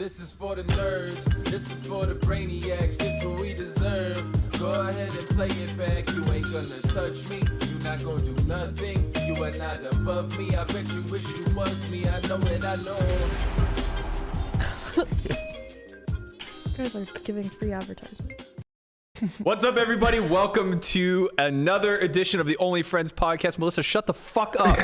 This is for the nerds, this is for the brainiacs, this what we deserve. Go ahead and play it back, you ain't gonna touch me, you not gonna do nothing, you are not above me, I bet you wish you was me, I know it, I know. You guys are giving free advertisement. What's up, everybody? Welcome to another edition of the Only Friends podcast. Melissa, shut the fuck up.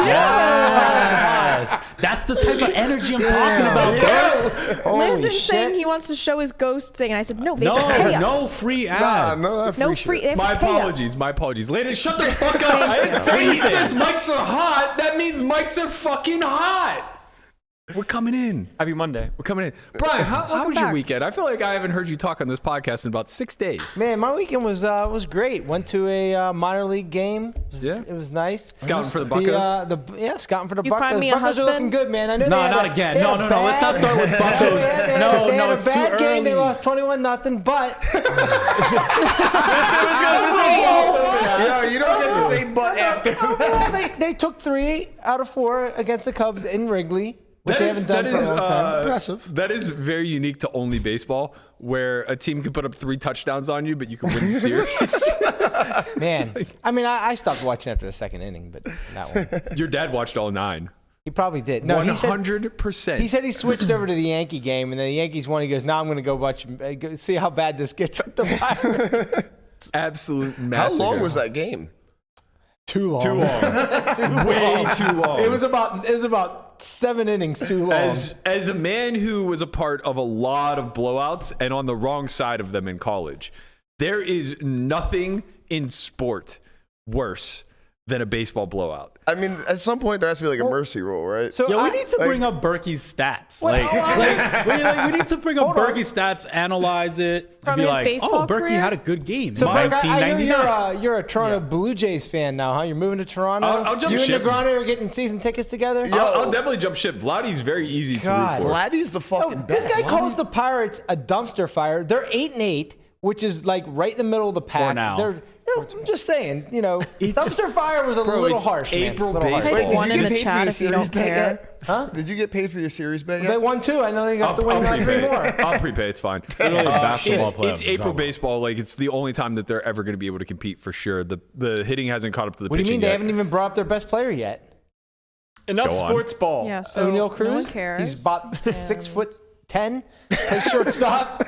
Yes. That's the type of energy I'm talking about, bro. Landon's saying he wants to show his ghost thing, and I said, no, they have to pay us. No free ads. No free. They have My to pay us. apologies. My apologies. Landon, shut the fuck up. I didn't say anything. He says mics are hot. That means mics are fucking hot. We're coming in. Happy Monday. We're coming in. Brian, how was your back. weekend? I feel like I haven't heard you talk on this podcast in about 6 days. Man, my weekend was great. Went to a minor league game. It was nice. Scouting for the Buccos? Scouting for the You Buccos. find me a Buccos are husband? looking good, man. I know. No, not again. No. Let's not start with Buccos. No, it's too bad game. early. They lost 21-0, but Yo, you don't get to say but after. overall, they took 3 out of 4 against the Cubs in Wrigley, which they haven't done for a long time. Impressive. That is very unique to only baseball, where a team can put up 3 touchdowns on you, but you can win the series. Man, I mean, I stopped watching after the second inning, but that one. Your dad watched all 9. He probably did. No, 100%. He said he switched over to the Yankee game, and then the Yankees won. He goes, "Now I'm going to go watch, see how bad this gets with the Pirates." Absolute How massacre. long was that game? Too long. Too long. Way too long. It was about 7 innings too long. As a man who was a part of a lot of blowouts and on the wrong side of them in college, there is nothing in sport worse than a baseball blowout. I mean, at some point there has to be like a mercy rule, right? So Yo, we need to bring up Berkey's stats. We need to bring up Berkey's stats, analyze it, From and be his like, baseball oh, Berkey career? had a good game. So Berk, I hear 1999. you're a Toronto Blue Jays fan now, huh? You're moving to Toronto. I'll jump you ship. and Negrano are getting season tickets together. I'll definitely jump ship. Vladdy's very easy to root for. Vladdy's the fucking This best. guy calls the Pirates a dumpster fire. They're 8-8, which is like right in the middle of the pack. For now. I'm just saying, dumpster fire was a little it's harsh. April man. baseball. Take Wait, one did you in get the paid for chat your if you series don't bet care. yet? Huh? Did you get paid for your series bet They yet? won 2. I know you have to win I'll 3 prepay. more. I'll prepay. It's fine. Literally a basketball It's player. April baseball. Like, it's the only time that they're ever going to be able to compete for sure. The hitting hasn't caught up to the What do you pitching mean? They yet. haven't even brought up their best player yet. Enough Go on. sports ball. Yeah, so O'Neal no Cruz. one cares. He's about 6'10", plays shortstop.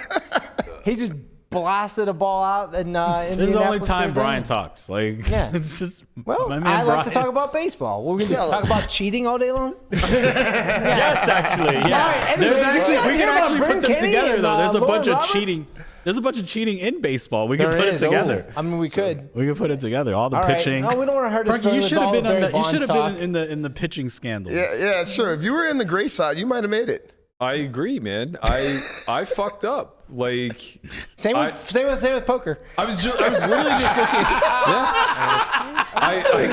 He just blasted a ball out in This is the only Indianapolis time today. Brian talks. Like, Yeah. it's just, Well, my man I like to Brian. talk about baseball. We're going to talk about cheating all day long. Yes, actually. Yeah. There's actually, you we hear can about actually Bryn put them Kenney together, and, though. There's a Loren bunch of Roberts? cheating. There's a bunch of cheating in baseball. We can There put it is. together. Oh, I mean, we could. We can put it together. All the All right. pitching. No, we don't want to hurt his Berkey, you feelings should have with been all on the the. You should have Barnes been in the pitching scandals. Yeah, sure. If you were in the gray side, you might have made it. I agree, man. I fucked up. Like, Same with poker. I was literally just looking. Yeah. I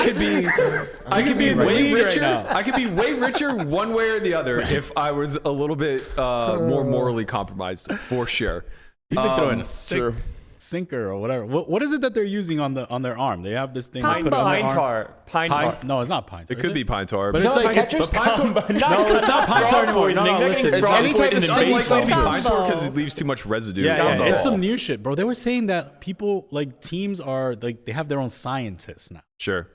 could be in the way league right richer. now. I could be way richer one way or the other if I was a little bit more morally compromised, for sure. You could throw in a Sure. sinker or whatever. What is it that they're using on their arm? They have this thing. Pine they put it on their Pine arm. tar. Pine tar. No, it's not pine tar. It could be pine tar, But it's like it's, catchers? but pine tar. No, it's not pine tar anymore. No, listen. It's any type of sticky It's likely substance. pine tar because it leaves too much residue. Yeah, on the it's ball. some new shit, bro. They were saying that people, like teams, are like they have their own scientists now, Sure.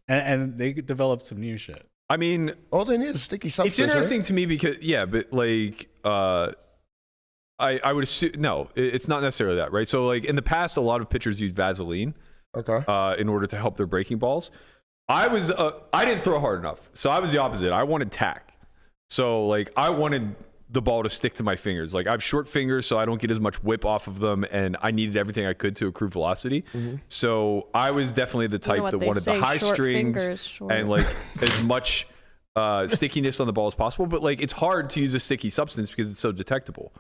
and they developed some new shit. I mean, All they need is sticky substance. it's interesting to me because but like I would assume no, it's not necessarily that, right? So like in the past, a lot of pitchers use Vaseline Okay. in order to help their breaking balls. I didn't throw hard enough, so I was the opposite. I wanted tack, so like I wanted the ball to stick to my fingers. Like I have short fingers, so I don't get as much whip off of them, and I needed everything I could to accrue velocity. So I was definitely the type what that they wanted the say, high short strings fingers, short. and like as much stickiness on the ball as possible. But like it's hard to use a sticky substance because it's so detectable.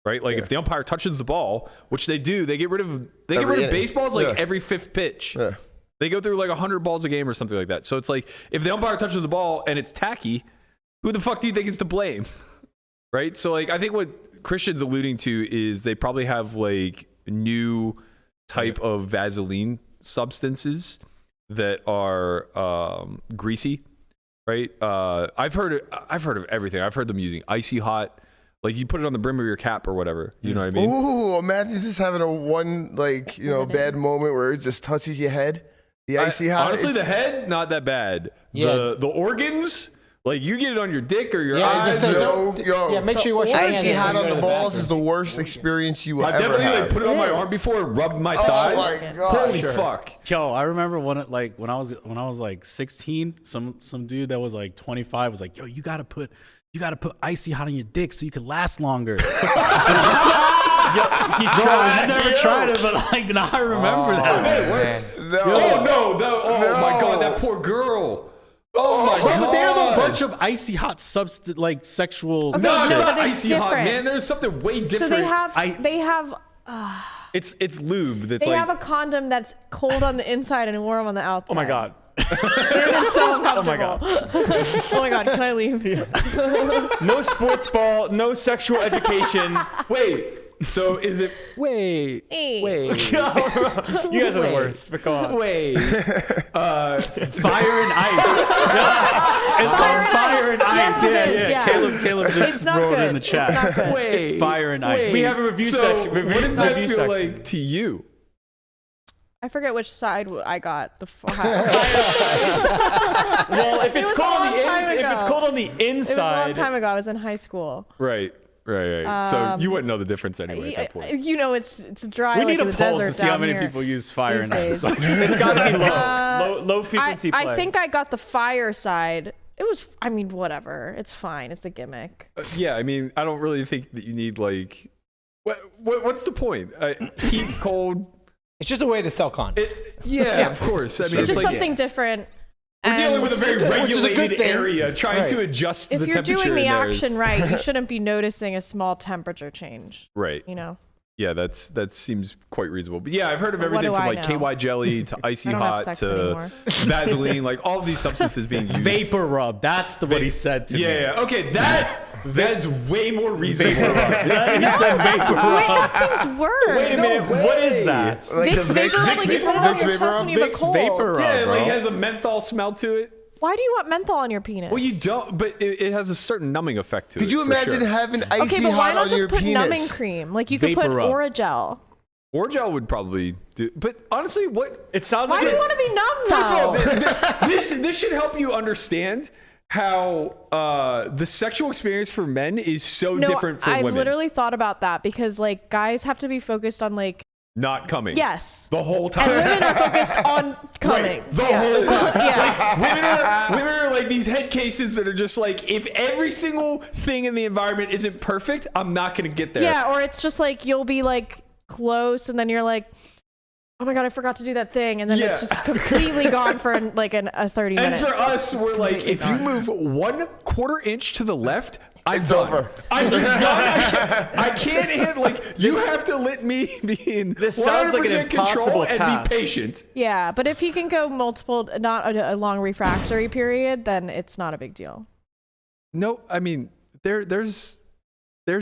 Right, like if the umpire touches the ball, which they do, they get rid of baseballs like every 5th pitch. Yeah. They go through like 100 balls a game or something like that. So it's like if the umpire touches the ball and it's tacky, who the fuck do you think is to blame? Right? So like I think what Christian's alluding to is they probably have like new type of Vaseline substances that are greasy right? I've heard of everything. I've heard them using Icy Hot. Like you put it on the brim of your cap or whatever. You know what I mean? Ooh, imagine just having a one bad moment where it just touches your head. The Icy Hot. Honestly, the head not that bad. Yeah. The organs, like you get it on your dick or your Yeah, eyes. yeah, make sure you wash your hands. Icy Hot on before you go the to balls bathroom. is the worst experience you will I've ever definitely have. like put it on my arm before, rubbed my thighs. Oh my god! Holy fuck! Yo, I remember when I was like 16, some dude that was like 25 was like, yo, you gotta put Icy Hot on your dick so you can last longer. He's I never tried it, but like now I remember that. No. Oh my god, that poor girl. Oh my Bro, god. they have a bunch of Icy Hot sexual. Okay, No, it's no, not but it's Icy Hot, different. man. There's something way different. So they have It's lube. That's they like have a condom that's cold on the inside and warm on the outside. Oh my god. It is so uncomfortable. Oh my god. Oh my god, can I leave? No sports ball, no sexual education. wait. So is it? Wait. Hey. Wait. You guys are the worst. But go on. Wait. Fire and Ice. It's called Fire and Ice. Yes, it is, yeah. Caleb It's just not wrote it good. in the chat. It's not good. Wait. Fire and Ice. Wait. We have a review So section. what does that Review feel section. like to you? I forget which side I got the fire. Well, if It it's was cold a on long the time if it's ago. cold on the It was a long inside, time ago. I was in high school. Right. So you wouldn't know the difference anyway at that point. You know, it's dry We like need in a the poll desert to see how down many here people use Fire these and Ice. days. it's got to be low frequency play. I think I got the fire side. It was, I mean, whatever. It's fine. It's a gimmick. Yeah, I mean, I don't really think that you need like, what's the point? Heat, cold. It's just a way to sell condoms. Yeah, of course. I mean, It's just like, something different. we're dealing And with a very which is a good regulated thing. area, trying Right. to adjust if the you're temperature. doing the in there action is- right, you shouldn't be noticing a small temperature change. Right. You know? Yeah, that seems quite reasonable. But yeah, I've heard of But what everything do from I like know? KY jelly to Icy I don't have Hot sex to anymore. Vaseline, like all of these substances being used. Vapor rub. That's what he said to me. Yeah. Okay, that's way more reasonable. He said vapor Wait, rub. that seems worse. Wait a minute. What is that? Like Vicks the vapor rub, like you put it on Vicks your vapor chest rub? when you have a Vicks cold. vapor rub. Yeah, bro. like it has a menthol smell to it. Why do you want menthol on your penis? Well, you don't, but it has a certain numbing effect to it. Could you for imagine sure. having Okay, Icy but why Hot not on just your put numbing penis? cream? Like you could Vapor put rub. Orajel. Orajel would probably do, but honestly, what? It sounds Why like do you want to be numb though? First of all, this should help you understand how the sexual experience for men is so different for I've women. literally thought about that because like guys have to be focused on like Not coming. yes, The whole time. and women are focused on coming. Right, the whole time. Yeah. Women are like these head cases that are just like, if every single thing in the environment isn't perfect, I'm not going to get there. Yeah, or it's just like you'll be like close and then you're like, oh my god, I forgot to do that thing, and then it's just completely gone for like a 30 And minutes. for us, It's we're like, completely if you gone. move 1/4 inch to the left, I'm It's done. over. I'm just done. I can't hit, like, you have to let me be in This 100% sounds like an control impossible and task. be patient. Yeah, but if he can go multiple, not a long refractory period, then it's not a big deal. No, I mean, there's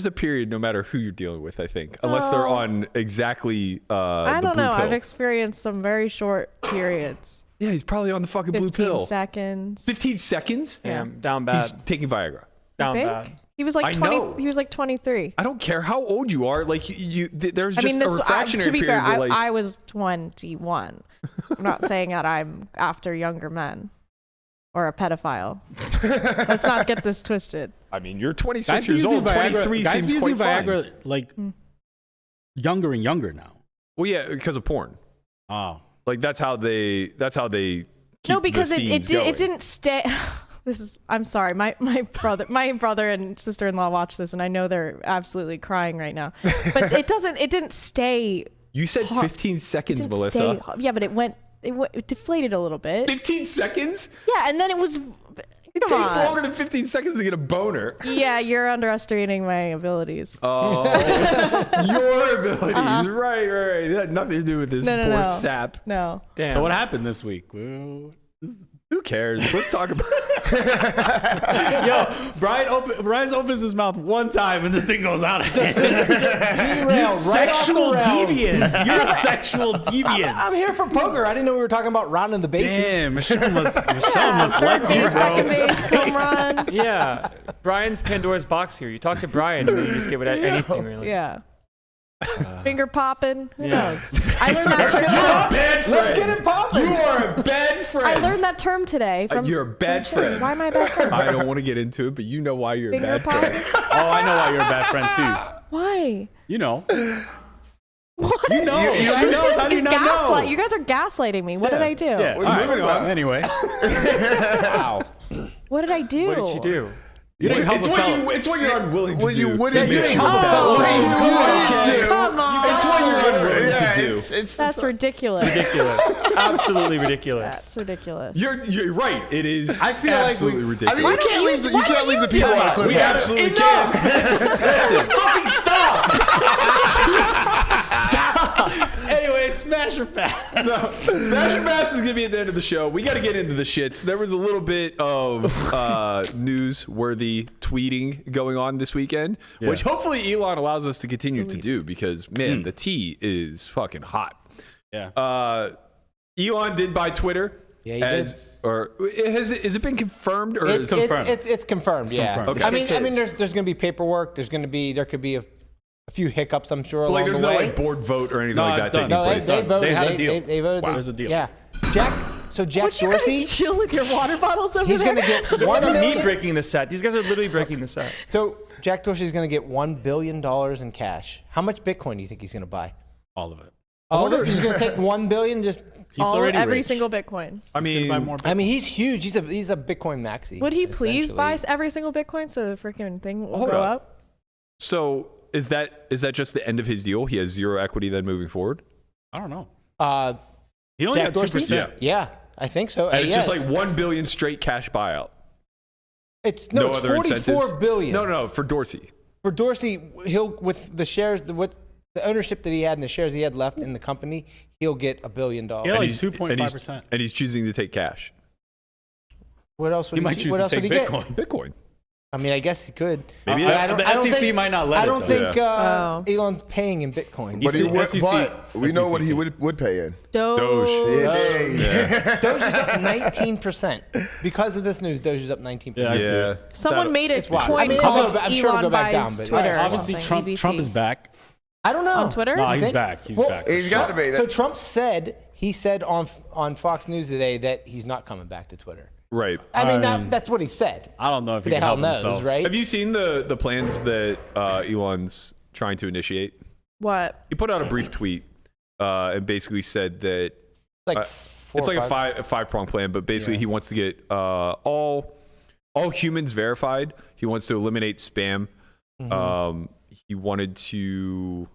a period no matter who you're dealing with, I think, unless they're Oh. on exactly I the don't blue know. pill. I've experienced some very short periods. Yeah, he's probably on the fucking blue 15 pill. seconds. 15 seconds? Damn, down He's bad. taking Viagra. Down think? bad. He was like I 20. know. He was like 23. I don't care how old you are. Like, there's I just mean, a refractionary to be period. fair, where, like, I was 21. I'm not saying that I'm after younger men or a pedophile. Let's not get this twisted. I mean, you're 26 Guys be years using old. 23 guys be seems using quite fine. Viagra like younger and younger now. Well, yeah, because of porn. Oh. Like that's how they keep No, because the it scenes going. didn't stay. This is. I'm sorry. My brother and sister-in-law watch this, and I know they're absolutely crying right now. But it didn't stay. You said 15 It seconds, didn't Melissa. stay. Yeah, but it deflated a little bit. 15 seconds? Yeah, and then it was. It Come takes on. longer than 15 seconds to get a boner. Yeah, you're underestimating my abilities. Oh, your abilities. Right. It had nothing to do with this No, poor no. sap. No. Damn. So what happened this week? Well, Who cares? Let's talk about Yo, Brian opens his mouth one time and this thing goes out again. You're sexual deviant. You're a sexual deviant. I'm here for poker. I didn't know we were talking about rounding the bases. Damn, Michelle must Third like you, base, second bro. base, home run. Yeah, Brian's Pandora's box here. You talk to Brian, and you just give it anything really. Yeah. Finger popping. Who Yeah. knows? I learned that term. Bad friend. Let's get it popping. You are a bad friend. I learned that term today. From, You're a bad from Chino. friend. Why am I a bad friend? I don't want to get into it, but you know why you're a Finger bad friend. popping? Oh, I know why you're a bad friend too. Why? You know. What? You know. This You is know. How do you not gaslight. know? You guys are gaslighting me. What did I do? Yeah. All right, moving on. Anyway. Wow. What did I do? What did she do? You didn't help It's a what fella. it's what you're unwilling to What do. you wouldn't It do. makes you What a bad you friend. wouldn't do. Come on. It's what you're unwilling Yeah, to do. it's That's ridiculous. Ridiculous. Absolutely ridiculous. That's ridiculous. You're right. It is. I feel like absolutely I mean, ridiculous. you can't leave the, you can't leave the people on a we cliffhanger. absolutely can. Fucking stop! Anyway, smash or pass. Smash or Pass is gonna be at the end of the show. We got to get into the shits. There was a little bit of newsworthy tweeting going on this weekend, which hopefully Elon allows us to continue to do because man, the tea is fucking hot. Yeah. Elon did buy Twitter. Yeah, he did. Or has it been confirmed or It's is confirmed. It's confirmed. Yeah. confirmed. Okay. I mean, there's going to be paperwork. There could be a few hiccups, I'm sure, like along there's the no way. like board vote or anything No, like it's that done. taking No, place? they voted. They had a deal. They voted. Wow. There's a deal. Yeah. Jack Would you Dorsey. guys chill with your water bottles over He's there? going to get What $1 about me million. breaking the set? These guys are literally breaking the set. So Jack Dorsey's going to get $1 billion in cash. How much Bitcoin do you think he's going to buy? All of it. All of it? He's going to take $1 billion. Just. He's All, already every rich. single Bitcoin. I He's gonna buy mean, more I mean, he's huge. He's a Bitcoin maxi. Would he please buy essentially. every single Bitcoin so the freaking thing will Hold go up. up? so is that just the end of his deal? He has zero equity then moving forward? I don't know. He Jack only had Dorsey? 2%. Yeah, I think so. And it's just Yeah, like 1 billion straight cash buyout. it's No it's other 44 incentives? billion. No, for Dorsey. For Dorsey, he'll with the shares, the ownership that he had and the shares he had left in the company, he'll get $1 billion. Yeah, like 2.5%. And he's choosing to take cash. What else would He might choose what to else take would he Bitcoin. Bitcoin. I mean, I guess he could. Maybe But I don't- the I don't SEC think- might not let I it, don't though. think Oh. Elon's paying in Bitcoin. But, he SEC would, but we know what he would pay in. Doge. Yeah, Doge is up 19%. Because of this news, Doge is up 19%. Yeah, I see Yeah. it. Someone made a It's wild. coin I mean, called I'm sure it'll Elon go back down, buys but Twitter. or Obviously, something, Trump EBT. is back. I don't know. On Twitter? No, he's Think- back. He's well, back. He's got to be. So Trump said on Fox News today that he's not coming back to Twitter. Right. I mean, that's what he said. I don't know if he Who the can hell help knows, himself. right? Have you seen the plans that Elon's trying to initiate? What? He put out a brief tweet and basically said that Like it's like a five-prong plan, but basically he wants to get all humans verified. He wants to eliminate spam. He wanted to,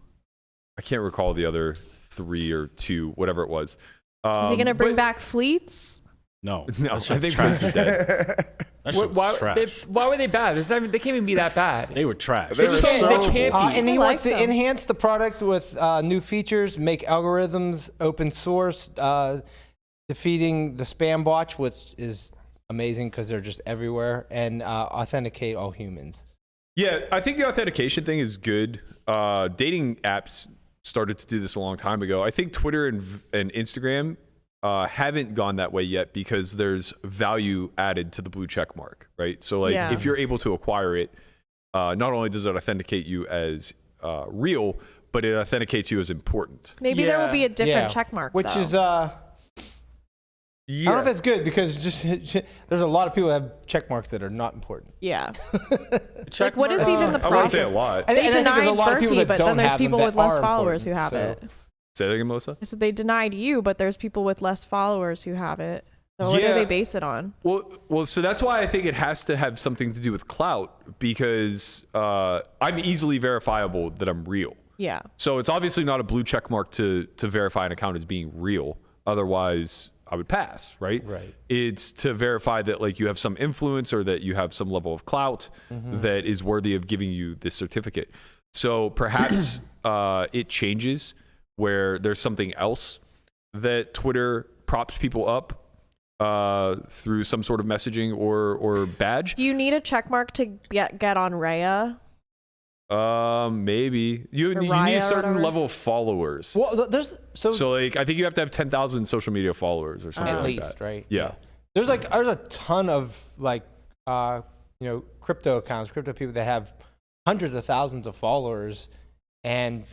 I can't recall the other 3 or 2, whatever it was. Is he going to bring back fleets? No, No, that I shit's think trash. Fleets is dead. That shit was trash. Why were they bad? They can't even be that bad. They were trash. They were just so they can't be. and he I wants like to them. enhance the product with new features, make algorithms open source, defeating the spam bots, which is amazing because they're just everywhere, and authenticate all humans. Yeah, I think the authentication thing is good. Dating apps started to do this a long time ago. I think Twitter and Instagram haven't gone that way yet because there's value added to the blue check mark, right? So like Yeah. if you're able to acquire it, not only does it authenticate you as real, but it authenticates you as important. Maybe there will Yeah. be a different check mark, which though. is I don't know if that's good because just there's a lot of people that have check marks that are not important. Yeah. Check Like, what is mark? even the I wouldn't say process? a lot. I They think there's denied a lot of people Berkey, that but don't then there's have them people that with less are followers who have important, it. Say that again, Melissa? I said they denied you, but there's people with less followers who have it. So what do Yeah. they base it on? Well, so that's why I think it has to have something to do with clout because I'm easily verifiable that I'm real. Yeah. So it's obviously not a blue check mark to verify an account as being real. Otherwise, I would pass, right? Right. It's to verify that like you have some influence or that you have some level of clout that is worthy of giving you this certificate. So perhaps it changes where there's something else that Twitter props people up through some sort of messaging or badge. Do you need a check mark to get on Raya? Maybe you need Raya a or certain whatever? level of followers. Well, there's So like I think you have to have 10,000 social media followers or something at like least, that. right? Yeah. There's a ton of like crypto accounts, crypto people that have hundreds of thousands of followers and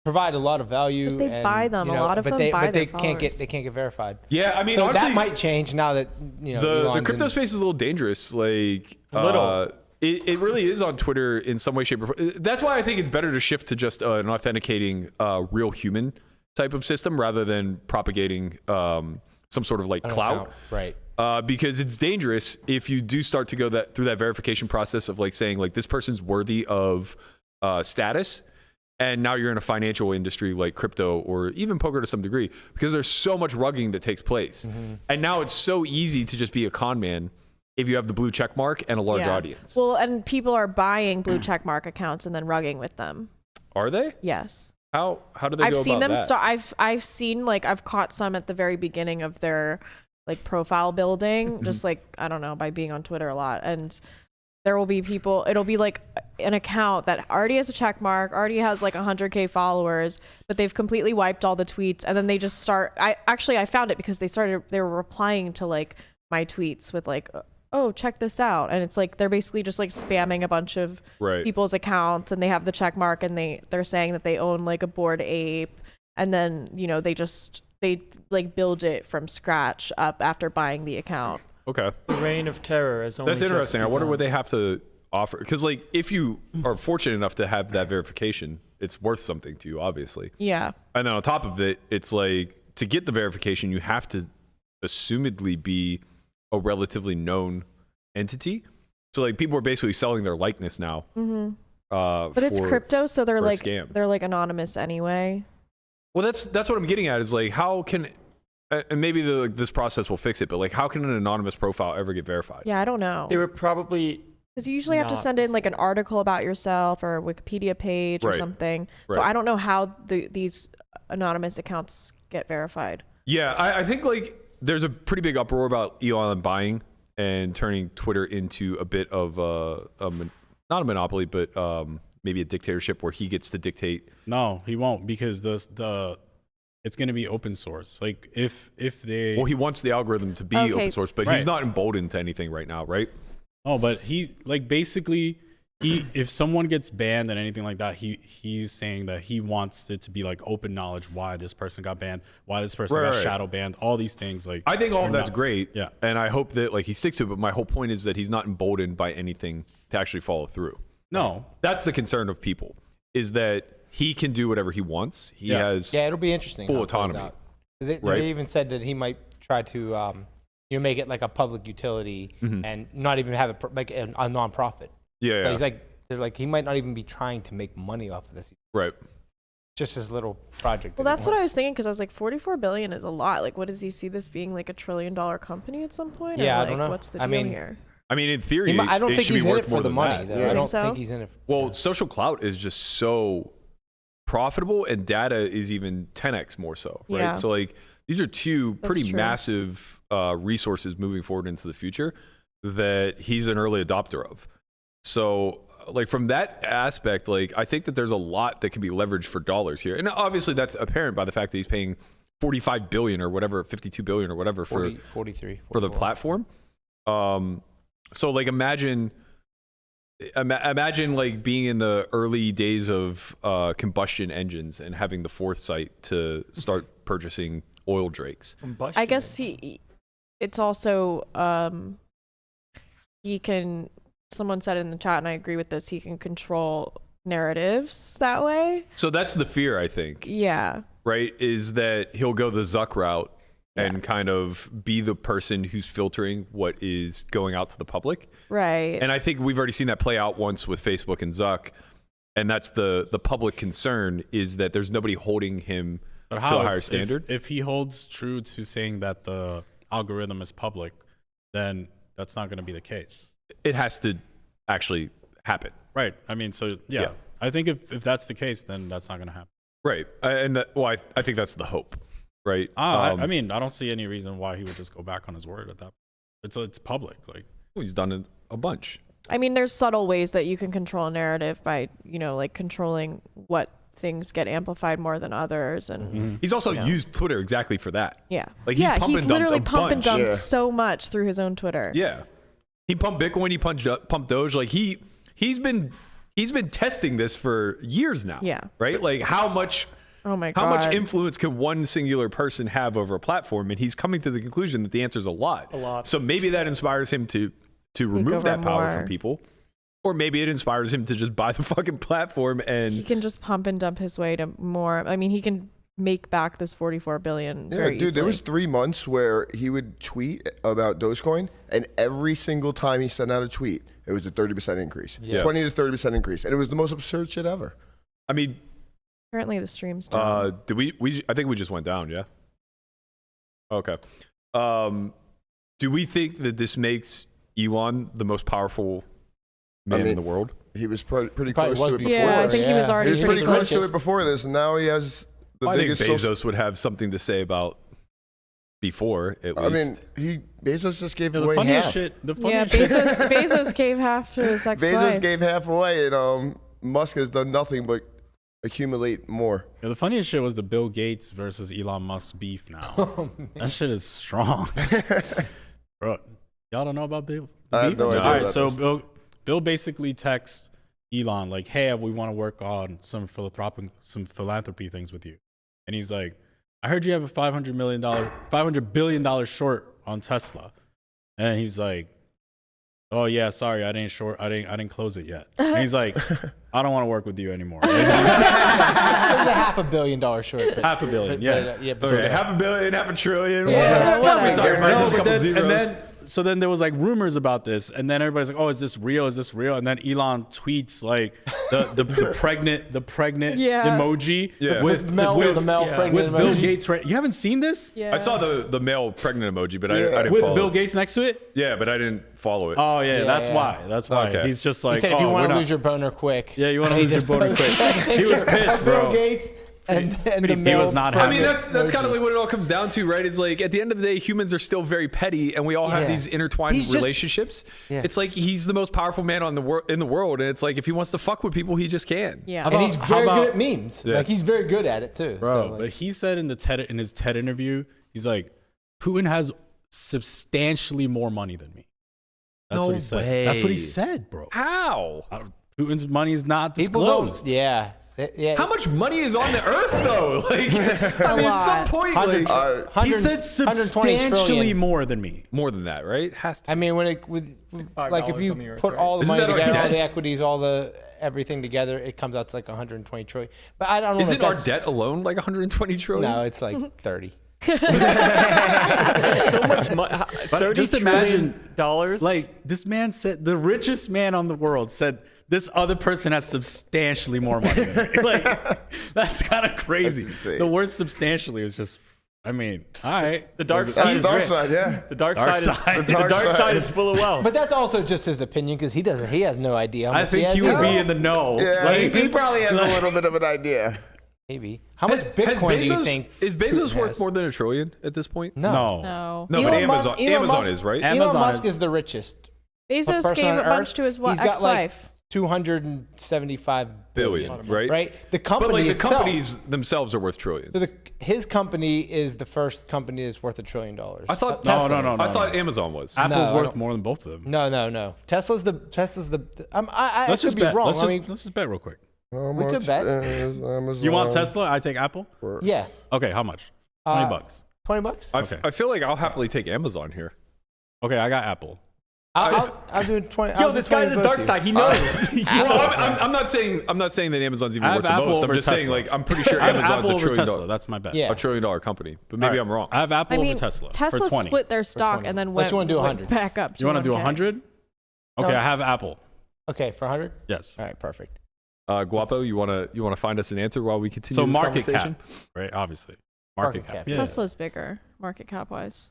provide a lot of value. But they and, buy them. A lot of them buy but they their can't followers. get verified. Yeah, I mean So honestly, that might change now that the Elon's crypto in- space is a little dangerous. Like Little. It really is on Twitter in some way, shape, or form. That's why I think it's better to shift to just an authenticating real human type of system rather than propagating some sort of like an clout. account, right? Because it's dangerous if you do start to go through that verification process of like saying like this person's worthy of status, and now you're in a financial industry like crypto or even poker to some degree, because there's so much rugging that takes place, and now it's so easy to just be a con man if you have the blue check mark and a large audience. Well, and people are buying blue check mark accounts and then rugging with them. Are they? Yes. How do they I've go seen about them that? start. I've seen like I've caught some at the very beginning of their like profile building, just like I don't know, by being on Twitter a lot, and there will be people. It'll be like an account that already has a check mark, already has like 100K followers, but they've completely wiped all the tweets, and then they just start. I found it because they were replying to like my tweets with like, oh, check this out, and it's like they're basically just like spamming a bunch of people's accounts, and they have the check mark, and they're saying that they own like a Bored Ape, and then they like build it from scratch up after buying the account. Okay, The reign of terror is only that's just interesting. I wonder begun. what they have to offer, because like if you are fortunate enough to have that verification, it's worth something to you, obviously. Yeah. And then on top of it, it's like to get the verification, you have to assumedly be a relatively known entity. So like people are basically selling their likeness now. But it's crypto, so they're for a like scam. they're like anonymous anyway. Well, that's what I'm getting at is like how can and maybe this process will fix it, but like how can an anonymous profile ever get verified? Yeah, I don't know. They were probably Because you usually have to not send in like an article about yourself or a Wikipedia page or Right. something. So Right. I don't know how these anonymous accounts get verified. Yeah, I think like there's a pretty big uproar about Elon buying and turning Twitter into a bit of not a monopoly, but maybe a dictatorship where he gets to dictate. No, he won't, because it's going to be open source. Like if they Well, he wants the algorithm to be Okay. open source, but Right. he's not emboldened to anything right now, right? Oh, but he like basically if someone gets banned and anything like that, he's saying that he wants it to be like open knowledge why this person got banned, why this person got Right. shadow banned, all these things. Like I think all of they're that's not- great. Yeah. And I hope that like he sticks to it, but my whole point is that he's not emboldened by anything to actually follow through. No, That's the concern of people, is that he can do whatever he wants. He Yeah. has Yeah, it'll be interesting. full how it plays autonomy. out. They right? even said that he might try to make it like a public utility Mm-hmm. and not even have it like a nonprofit. Yeah, But yeah. he's like, they're like, he might not even be trying to make money off of this. Right. Just his little project. Well, that's what I was thinking, because I was like, 44 billion is a lot. Like, what does he see this being like $1 trillion company at some point? Yeah, or, I like, don't know. What's the I deal mean, here? I mean, in theory, I don't it think should he's be in worth it more for the than money, that. though. You I think don't so? think he's in it. Well, social clout is just so profitable, and data is even 10x more so, right? Yeah. So like these are two pretty true. massive resources moving forward into the future that he's an early adopter of. So like from that aspect, like I think that there's a lot that can be leveraged for dollars here, and obviously that's apparent by the fact that he's paying 45 billion or whatever, 52 billion or whatever 43 for the 44. platform. So like imagine like being in the early days of combustion engines and having the foresight to start purchasing oil drakes. combustion. I guess it's also, he can, someone said in the chat, and I agree with this, he can control narratives that way. So that's the fear, I think, Yeah. right? Is that he'll go the Zuck route and kind of be the person who's filtering what is going out to the public. Right. And I think we've already seen that play out once with Facebook and Zuck. And that's the public concern, is that there's nobody holding him But to how a higher if- standard. If he holds true to saying that the algorithm is public, then that's not going to be the case. It has to actually happen. Right. I mean, so yeah. I think if that's the case, then that's not going to happen. Right. And I think that's the hope, right? I mean, I don't see any reason why he would just go back on his word at that. It's public. Like he's done it a bunch. I mean, there's subtle ways that you can control a narrative by, like controlling what things get amplified more than others. And He's also used Twitter exactly for that. yeah. Like he's pump he's and dumped literally a pump and bunch. dumped so much through his own Twitter. Yeah. He pumped Bitcoin, he pumped Doge. Like he's been testing this for years now. Yeah. Right? Like how much Oh my God. how much influence can one singular person have over a platform? And he's coming to the conclusion that the answer is a lot. A lot. So maybe that inspires him to remove that power more. from people. Or maybe it inspires him to just buy the fucking platform He and can just pump and dump his way to more. I mean, he can make back this 44 billion Yeah, very dude, easily. there was 3 months where he would tweet about Dogecoin, and every single time he sent out a tweet, it was a 30% increase, 20 to 30% increase, and it was the most absurd shit ever. I mean, Currently the stream's down. did we I think we just went down, yeah? Okay. Do we think that this makes Elon the most powerful man in the world? He was pretty Probably close was to it before. before Yeah, I this. think he was Yeah. already He was pretty close close. to it before this, and now he has the I think biggest. Bezos would have something to say about before, at I mean, least. Bezos just gave the away funniest half. shit. The Yeah, funniest shit. Bezos gave half to his Bezos ex-wife. gave half away, and Musk has done nothing but accumulate more. Yeah, the funniest shit was the Bill Gates versus Elon Musk beef now. That shit is strong. Bro, y'all don't know about Bill? I have no idea All right, about so this. Bill basically texts Elon like, hey, we want to work on some philanthropy things with you. And he's like, I heard you have a $500 billion short on Tesla. And he's like, oh yeah, sorry, I didn't close it yet. And he's like, I don't want to work with you anymore. And It was a $500 million short. But, $500 million, yeah. yeah, but Okay, half a billion, half a trillion. Yeah, what are we whatever. talking about? No, Just a but couple then, zeros. so then there was like rumors about this, and then everybody's like, "Oh, is this real? Is this real?" And then Elon tweets like the pregnant Yeah. emoji Yeah. with Mel, the Mel pregnant with Bill emoji. Gates. Right? You haven't seen this? Yeah. I saw the male pregnant emoji, but I didn't With follow Bill it. Gates next to it? Yeah, but I didn't follow it. Oh yeah, Yeah, that's yeah. why. That's why. Okay. He's just like, He said, if oh, you want we're to not- lose your boner quick. Yeah, you want to And he lose your just boner posted quick. He was pissed, Bill bro. Gates and the he Mel was not I happy. mean, that's emoji. kind of like what it all comes down to, right? It's like at the end of the day, humans are still very petty, and we all have Yeah. these intertwined He's just- relationships. Yeah. It's like he's the most powerful man in the world, and it's like if he wants to fuck with people, he just can. Yeah. And he's How very about- good at memes. Yeah. Like he's very good at it too. Bro, So, like, but he said in his TED interview, he's like, Putin has substantially more money than me. That's No what he said. That's what he way. said, bro. How? Putin's money is not people don't. disclosed. Yeah. Yeah. How much money is on the earth, though? Like, I mean, at some lot. point, 100 like, He said 120 substantially trillion. more than me. more than that, right? Has to. I mean, when it like if $5 you on the earth, put right? all the Isn't money that our together, all debt? the equities, all the everything together, it comes out to like 120 trillion. But I don't know. if Isn't our that's- debt alone like 120 trillion? No, it's like 30. So much money. But just imagine, dollars. Like, this man said, the richest man on the world said, this other person has substantially more money than me. Like, that's kind of crazy. That's insane. The word substantially was just, I mean, all right. the dark That's side the is dark rich. side, yeah. The dark, Dark side, side. is The the dark dark side. side is full of wealth. But that's also just his opinion because he has no idea. How I much think he he has would be either. in the know. Yeah, Like, he probably has a little bit of an idea. Maybe. How much Has Bitcoin do you Bezos- think? Is Bezos Putin worth has? more than $1 trillion at this point? no. No. No, but Elon Musk- Amazon, Elon Amazon Musk- is, right? Amazon Elon Musk is- is the richest. Bezos person gave on a bunch Earth. to his He's got like ex-wife. 275 Billion, right? Right? The But company like the itself. companies themselves are worth trillions. So his company is the first company that's worth $1 trillion. I thought Tesla no, is. I thought Amazon was. Apple's No, I worth don't- more than both of them. No. Tesla's the. I Let's could just be bet. wrong. Let's I mean, just bet real quick. How We could much bet. is Amazon You want Tesla? I take Apple. yeah, Okay, how much? $20. $20. Okay. I feel like I'll happily take Amazon here. Okay, I got Apple. I'll do 20. Yo, I'll do this guy 20 in the both dark of you. side, he knows. Well, I'm not saying that Amazon's even I worth have the Apple most. I'm over just saying Tesla. like I'm pretty sure I have Amazon's Apple a over trillion Tesla. dollar, That's my bet. Yeah. $1 trillion company. But maybe I'm wrong. I have Apple I mean, over Tesla. Tesla for 20. split their stock 20. and then Unless went, you wanna do went 100. back up. To You want to do 1K. 100? Okay, No. I have Apple. Okay, for 100. Yes. All right, perfect. Guapo, you wanna find us an answer while we continue So this market conversation? cap, right? Obviously, Market market cap. cap. Yeah. Tesla's bigger market cap wise.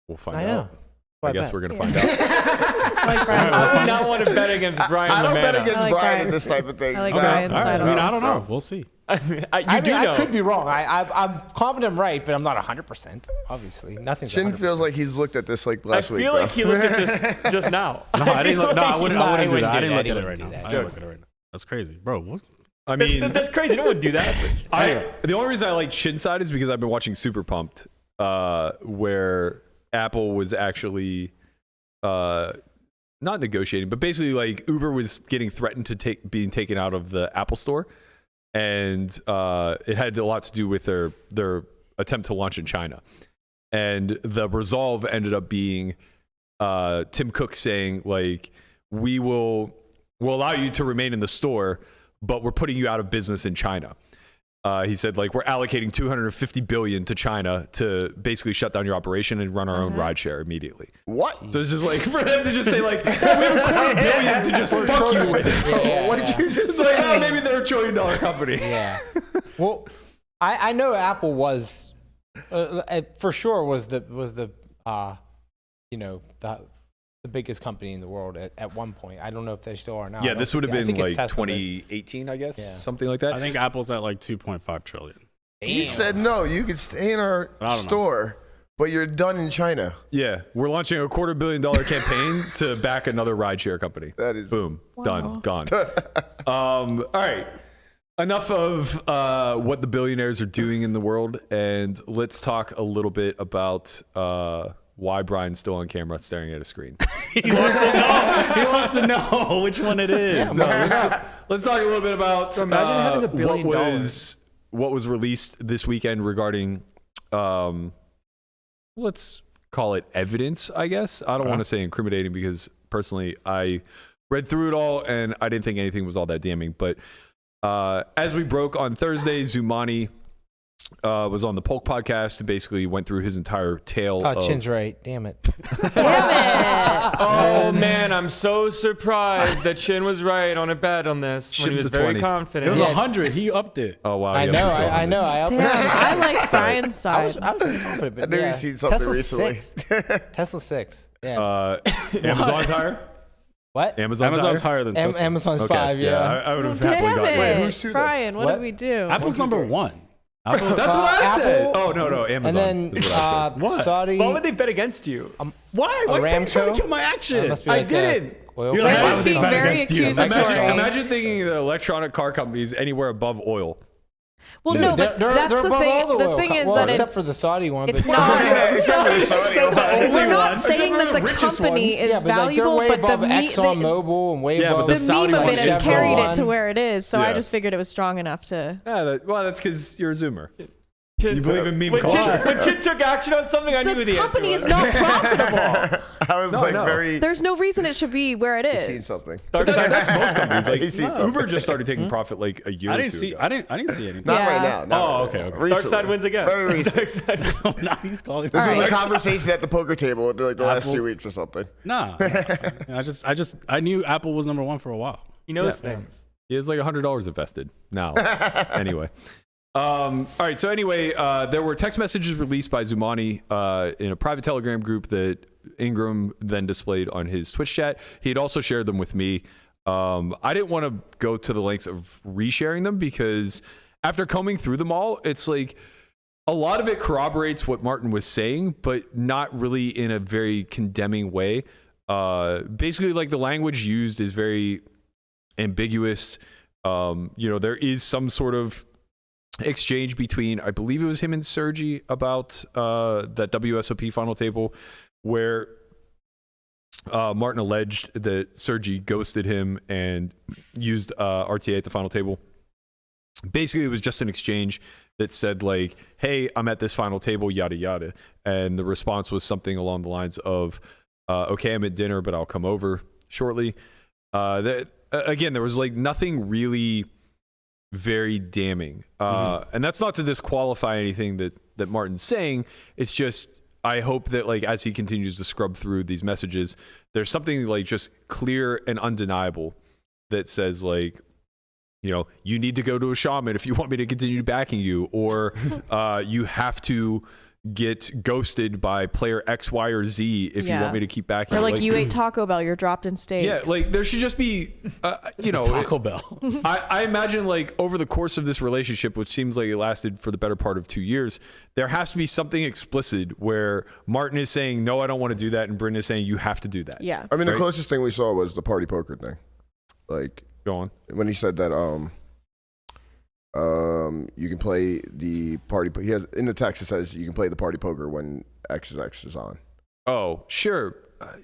We'll find I out. know. I guess we're gonna find out. Like Brian's I would side. not want to bet against Brian I don't bet Lamanna. against I like Brian Brian. in this type of thing. I like No. Brian's All right. side I mean, on I this. don't know. We'll see. I mean, I do know. could be wrong. I'm confident I'm right, but I'm not 100%. Obviously, nothing's Chin 100%. feels like he's looked at this like I last week. feel like he looked at this just now. No, I didn't look. No, I wouldn't. No, I wouldn't he do that. I wouldn't didn't look do at that. it right He now. wouldn't I do didn't look at it right now. That's crazy, bro. What? I mean, that's crazy. No one would do that. The only reason I like Shin side is because I've been watching Super Pumped, where Apple was actually not negotiating, but basically like Uber was getting threatened to being taken out of the Apple Store, and it had a lot to do with their attempt to launch in China, and the resolve ended up being Tim Cook saying like, we'll allow you to remain in the store, but we're putting you out of business in China. He said, like, we're allocating $250 billion to China to basically shut down your operation and run our own rideshare immediately. What? So it's just like for them to just say, like, oh, we have $250 billion to just fuck you with. What did you just It's like, say? oh, maybe they're $1 trillion company. Yeah. Well, I know Apple was for sure was the the biggest company in the world at one point. I don't know if they still are now. Yeah, this would have been like Tesla, 2018, I guess, Yeah. something like that. I think Apple's at like 2.5 trillion. He said no. You could stay in our I don't know. store, but you're done in China. Yeah, we're launching a $250 million campaign to back another rideshare company. That is Boom, done, gone. All right, enough of what the billionaires are doing in the world, and let's talk a little bit about why Brian's still on camera staring at a screen. He wants to know which one it is. Let's talk a little bit about imagine having $1 billion. what was released this weekend regarding, let's call it evidence, I guess. I don't want to say incriminating because personally I read through it all and I didn't think anything was all that damning. But as we broke on Thursday, Zumani was on the Polk podcast and basically went through his entire tale. Oh, Chin's right. Damn it. Damn it. Oh man, I'm so surprised that Chin was right on a bet on this when he Shin was to very 20. confident. It was 100. He upped it. Oh wow! I yeah, know. that's all I know. Damn, I liked Brian's side. I was pretty confident. But I knew yeah. you seen something Tesla recently. 6. Tesla 6. Yeah. Amazon's higher. What? Amazon's higher than Tesla. Amazon's Okay, 5. Yeah. I would have happily Damn gotten it. it. who's two, though? Brian, what What? did we do? Apple's number one. Apple, That's what I said. Apple, Oh no, Amazon. And then is what I said. What? Saudi. Why would they bet against you? why? Why are you trying Aramco? to kill my action? Must be I like didn't. oil You're price. like, Let's why would be they bet very against you? accusatory. Imagine thinking the electronic car companies anywhere above oil. Well, Dude, no, but they're that's the above all thing. The oil thing co- is well, that except it's for the Saudi one. It's but not. Except for the Saudi one. We're not Except saying for that the the richest company ones. is yeah, but like, valuable, they're way but above the ExxonMobil and way Yeah, but above the the Saudi meme of one it is has carried Chevron. it to where it is. So I Yeah. just figured it was strong enough to. Yeah, well, that's because you're a Zoomer. Chin, You believe in meme when culture. Chin, when Chin took action on something, I knew The the company answer is was. not profitable. I was like no. very. There's no reason it should be where it Seen is. something. Dark side, That's most companies. Like He sees something. Uber just started taking profit like a year I or didn't two see. ago. I didn't see anything. Not Yeah. right now. Not Oh, right okay, now. okay. Dark Recently. side wins again. Very recent. Dark side. Now he's calling. This was Alright. a conversation at the poker table like the last Apple. 2 weeks or something. Nah. I knew Apple was number one for a while. He knows Yeah. things. He has like $100 invested now. Anyway. All right. So anyway, there were text messages released by Zumani in a private Telegram group that Ingram then displayed on his Twitch chat. He had also shared them with me. I didn't want to go to the lengths of resharing them because after combing through them all, it's like a lot of it corroborates what Martin was saying, but not really in a very condemning way. Basically, like the language used is very ambiguous. There is some sort of exchange between, I believe it was him and Sergi about that WSOP final table where Martin alleged that Sergi ghosted him and used RTA at the final table. Basically, it was just an exchange that said like, hey, I'm at this final table, yada, yada. And the response was something along the lines of, okay, I'm at dinner, but I'll come over shortly. Again, there was like nothing really very damning. And that's not to disqualify anything that Martin's saying. It's just, I hope that like as he continues to scrub through these messages, there's something like just clear and undeniable that says like, you need to go to a shaman if you want me to continue backing you, or you have to get ghosted by player X, Y, or Z if you want me to keep backing. Or like you ate Taco Bell, you're dropped in stakes. Yeah, like there should just be, Taco Bell. I imagine like over the course of this relationship, which seems like it lasted for the better part of 2 years, there has to be something explicit where Martin is saying, no, I don't want to do that. And Bryn is saying, you have to do that. Yeah. I mean, the closest thing we saw was the party poker thing. Like, go on. When he said that, you can play the party. He has in the text it says you can play the party poker when X is on. Oh, sure,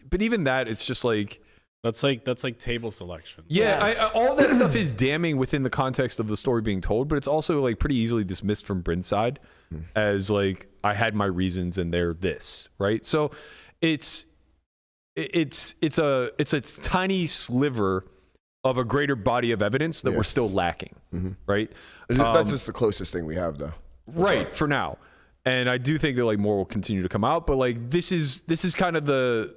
but even that, it's just like that's like table selection. Yeah, all that stuff is damning within the context of the story being told, but it's also like pretty easily dismissed from Bryn's side as like I had my reasons and they're this, right? So it's a tiny sliver of a greater body of evidence that we're still lacking, right? That's just the closest thing we have, though. Right, for now. And I do think that like more will continue to come out, but like this is kind of the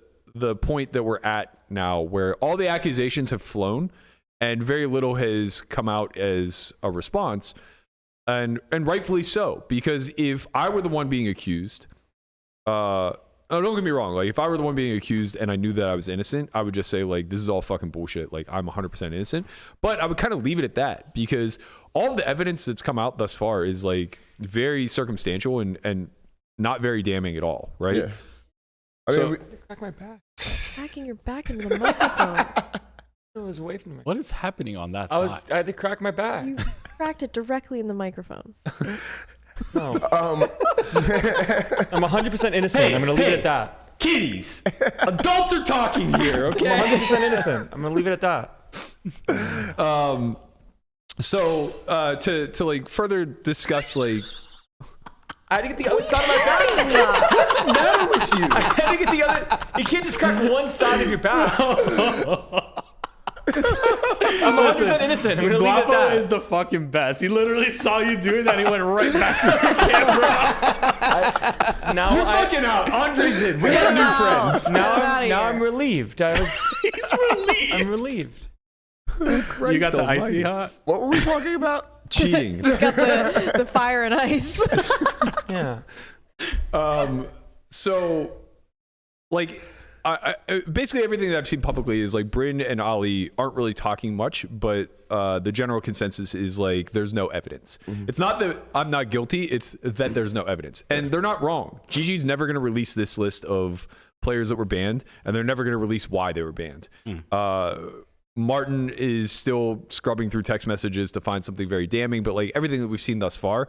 point that we're at now, where all the accusations have flown and very little has come out as a response, and rightfully so, because if I were the one being accused, don't get me wrong. Like, if I were the one being accused and I knew that I was innocent, I would just say, like, this is all fucking bullshit. Like, I'm 100% innocent. But I would kind of leave it at that, because all of the evidence that's come out thus far is, like, very circumstantial and not very damning at all, right? Yeah. I mean, Crack my back. Cracking your back into the microphone. It was away from me. What is happening on that side? I had to crack my back. You cracked it directly in the microphone. No. I'm 100% innocent. I'm going to leave it at that. Kiddies! Adults are talking here, okay? I'm 100% innocent. I'm going to leave it at that. So to like further discuss, like, I had to get the other side of my back. what's the matter with you? I had to get the other. You can't just crack one side of your back. I'm 100% innocent. I'm going to leave it at Guapo that. is the fucking best. He literally saw you doing that and he went right back to the camera. You're fucking out. Andre's in. We got new friends. Now I'm relieved. He's relieved. I'm relieved. You got the icy hot? what were we talking about? Cheating. Just got the fire and ice. Yeah. So, like, I basically everything that I've seen publicly is like Bryn and Ali aren't really talking much, but the general consensus is like there's no evidence. It's not that I'm not guilty, it's that there's no evidence. And they're not wrong. GG's never going to release this list of players that were banned, and they're never going to release why they were banned. Martin is still scrubbing through text messages to find something very damning, but like everything that we've seen thus far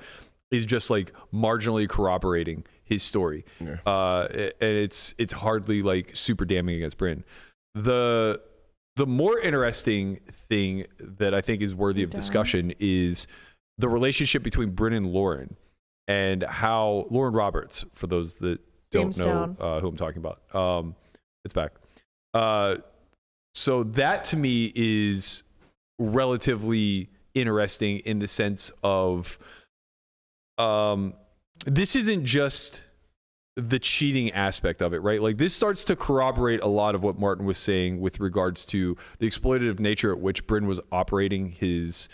is just like marginally corroborating his story. And it's hardly like super damning against Bryn. The more interesting thing that I think is worthy of discussion is the relationship between Bryn and Loren, and how Loren Roberts, for those that don't know who I'm talking about, it's back. So that to me is relatively interesting in the sense of this isn't just the cheating aspect of it, right? Like, this starts to corroborate a lot of what Martin was saying with regards to the exploitative nature at which Bryn was operating his,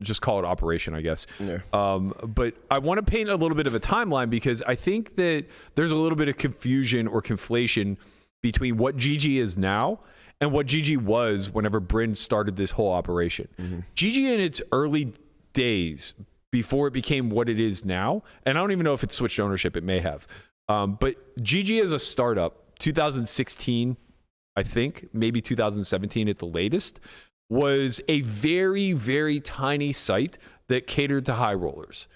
just call it operation, I guess. Yeah. But I want to paint a little bit of a timeline, because I think that there's a little bit of confusion or conflation between what GG is now and what GG was whenever Bryn started this whole operation. GG in its early days, before it became what it is now, and I don't even know if it switched ownership, it may have. But GG as a startup, 2016, I think, maybe 2017 at the latest, was a very, very tiny site that catered to high rollers.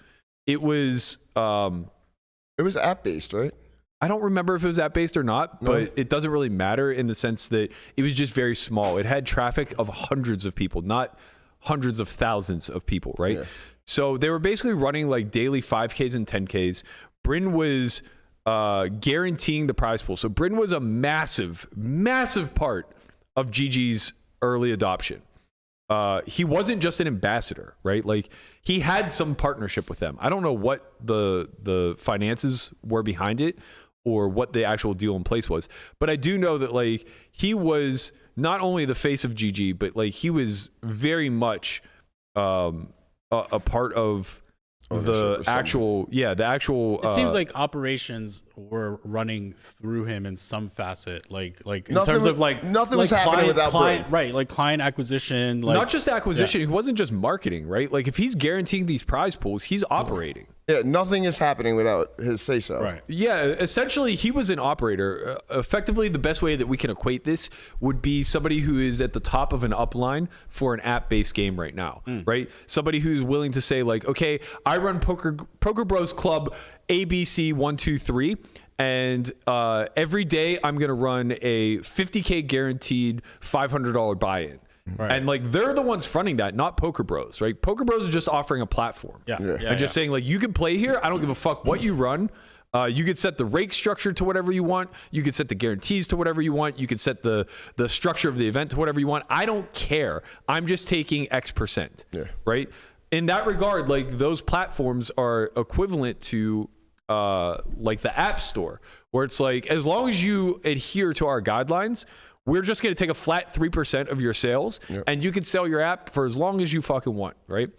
It was app-based, right? I don't remember if it was app-based or not, but it doesn't really matter in the sense that it was just very small. It had traffic of hundreds of people, not hundreds of thousands of people, right? Yeah. So they were basically running like daily 5Ks and 10Ks. Bryn was guaranteeing the prize pool. So Bryn was a massive, massive part of GG's early adoption. He wasn't just an ambassador, right? Like, he had some partnership with them. I don't know what the finances were behind it or what the actual deal in place was, but I do know that like he was not only the face of GG, but like he was very much a part of the actual It seems like operations were running through him in some facet, like in terms of like nothing was happening without client, Bryn. right? Like client acquisition, like, not just acquisition. It wasn't just marketing, right? Like if he's guaranteeing these prize pools, he's operating. Yeah, nothing is happening without his say so. Right. Yeah, essentially, he was an operator. Effectively, the best way that we can equate this would be somebody who is at the top of an upline for an app-based game right now, right? Somebody who's willing to say, like, okay, I run Poker Bros Club ABC 123, and every day I'm gonna run a $50K guaranteed $500 buy-in. Right. And like they're the ones fronting that, not Poker Bros, right? Poker Bros is just offering a platform. And just saying like, you can play here. I don't give a fuck what you run. You could set the rake structure to whatever you want. You could set the guarantees to whatever you want. You could set the structure of the event to whatever you want. I don't care. I'm just taking X percent. Right. In that regard, like those platforms are equivalent to like the App Store, where it's like, as long as you adhere to our guidelines, we're just going to take a flat 3% of your sales, and you can sell your app for as long as you fucking want, right?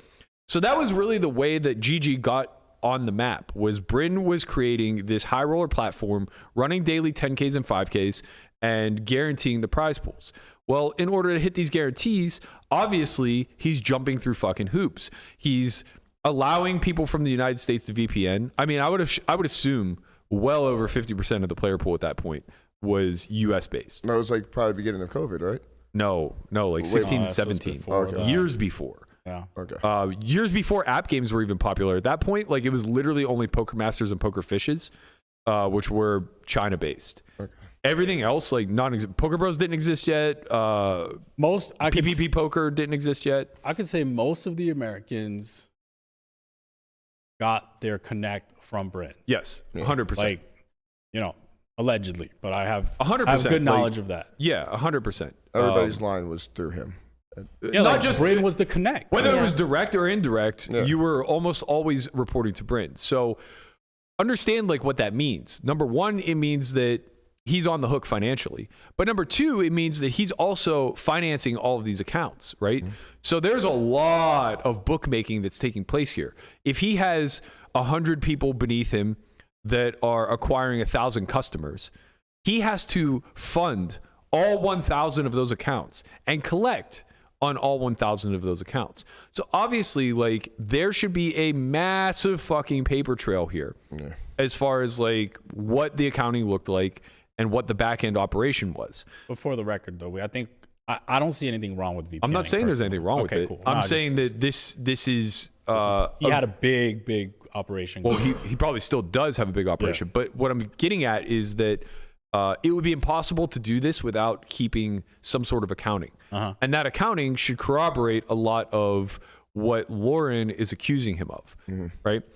So that was really the way that GG got on the map. Was Bryn was creating this high roller platform, running daily 10Ks and 5Ks, and guaranteeing the prize pools. Well, in order to hit these guarantees, obviously he's jumping through fucking hoops. He's allowing people from the United States to VPN. I mean, I would assume well over 50% of the player pool at that point was US based. That was like probably beginning of COVID, right? No, like 16, 17. Years before. Yeah. Okay. Years before app games were even popular. At that point, like it was literally only Poker Masters and Poker Fishes, which were China based. Okay. Everything else, like Poker Bros didn't exist yet. Most PPP Poker didn't exist yet. I could say most of the Americans got their connect from Bryn. Yes, 100%. Like, you know, allegedly, but I have 100%. I have good knowledge of that. Yeah, 100%. Everybody's line was through him. Yeah, not just Bryn was the connect. Whether it was direct or indirect, you were almost always reporting to Bryn. So understand like what that means. Number one, it means that he's on the hook financially. But number two, it means that he's also financing all of these accounts, right? So there's a lot of bookmaking that's taking place here. If he has 100 people beneath him that are acquiring 1,000 customers, he has to fund all 1,000 of those accounts and collect on all 1,000 of those accounts. So obviously, like, there should be a massive fucking paper trail here as far as like what the accounting looked like and what the back end operation was. But for the record, though, I think I don't see anything wrong with VPN. I'm not saying there's anything wrong with it. Cool. I'm saying that this is he had a big operation. Well, he probably still does have a big operation. Yeah. But what I'm getting at is that it would be impossible to do this without keeping some sort of accounting. And that accounting should corroborate a lot of what Loren is accusing him of, right?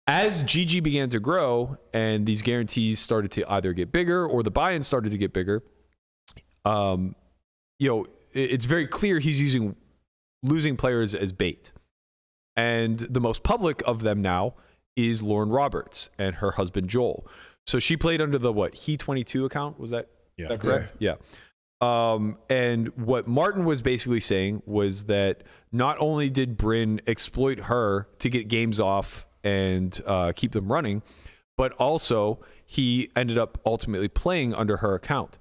As GG began to grow and these guarantees started to either get bigger or the buy-in started to get bigger, it's very clear he's using losing players as bait. And the most public of them now is Loren Roberts and her husband Joel. So she played under the E23 account, was that correct? Yeah. And what Martin was basically saying was that not only did Bryn exploit her to get games off and keep them running, but also he ended up ultimately playing under her account.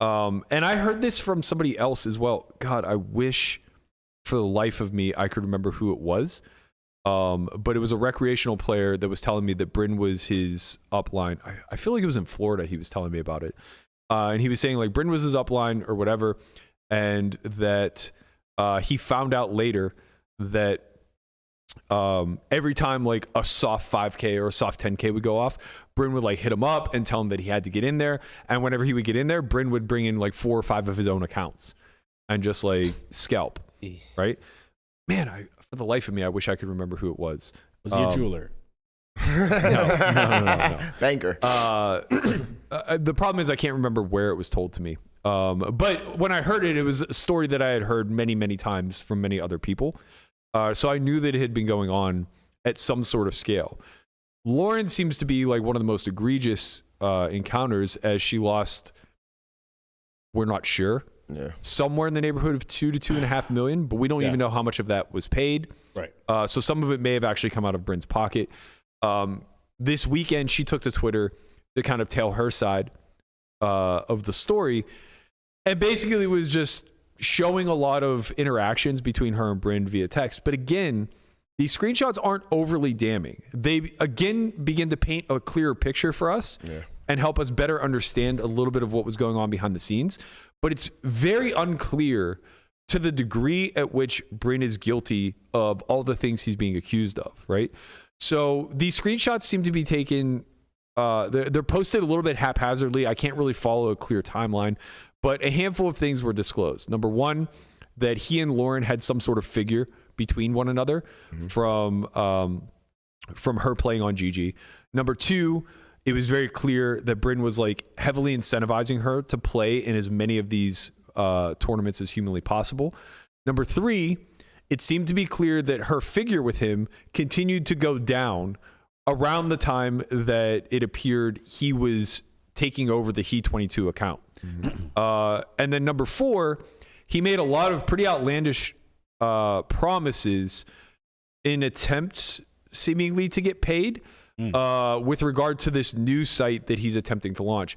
And I heard this from somebody else as well. God, I wish for the life of me I could remember who it was. But it was a recreational player that was telling me that Bryn was his upline. I feel like it was in Florida. He was telling me about it. And he was saying like Bryn was his upline or whatever. And that he found out later that every time like a soft 5K or a soft 10K would go off, Bryn would like hit him up and tell him that he had to get in there. And whenever he would get in there, Bryn would bring in like 4 or 5 of his own accounts and just like scalp. Right? Man, for the life of me, I wish I could remember who it was. Was he a jeweler? No. Banker. The problem is I can't remember where it was told to me. But when I heard it, it was a story that I had heard many, many times from many other people. So I knew that it had been going on at some sort of scale. Loren seems to be like one of the most egregious encounters, as she lost, we're not sure, somewhere in the neighborhood of 2 to 2.5 million, but we don't even know how much of that was paid. Right. So some of it may have actually come out of Bryn's pocket. This weekend, she took to Twitter to kind of tell her side of the story, and basically was just showing a lot of interactions between her and Bryn via text. But again, these screenshots aren't overly damning. They again begin to paint a clearer picture for us and help us better understand a little bit of what was going on behind the scenes. But it's very unclear to the degree at which Bryn is guilty of all the things he's being accused of, right? So these screenshots seem to be taken, they're posted a little bit haphazardly. I can't really follow a clear timeline, but a handful of things were disclosed. Number one, that he and Loren had some sort of figure between one another from her playing on GG. Number two, it was very clear that Bryn was like heavily incentivizing her to play in as many of these tournaments as humanly possible. Number three, it seemed to be clear that her figure with him continued to go down around the time that it appeared he was taking over the E23 account. And then number four, he made a lot of pretty outlandish promises in attempts seemingly to get paid with regard to this new site that he's attempting to launch.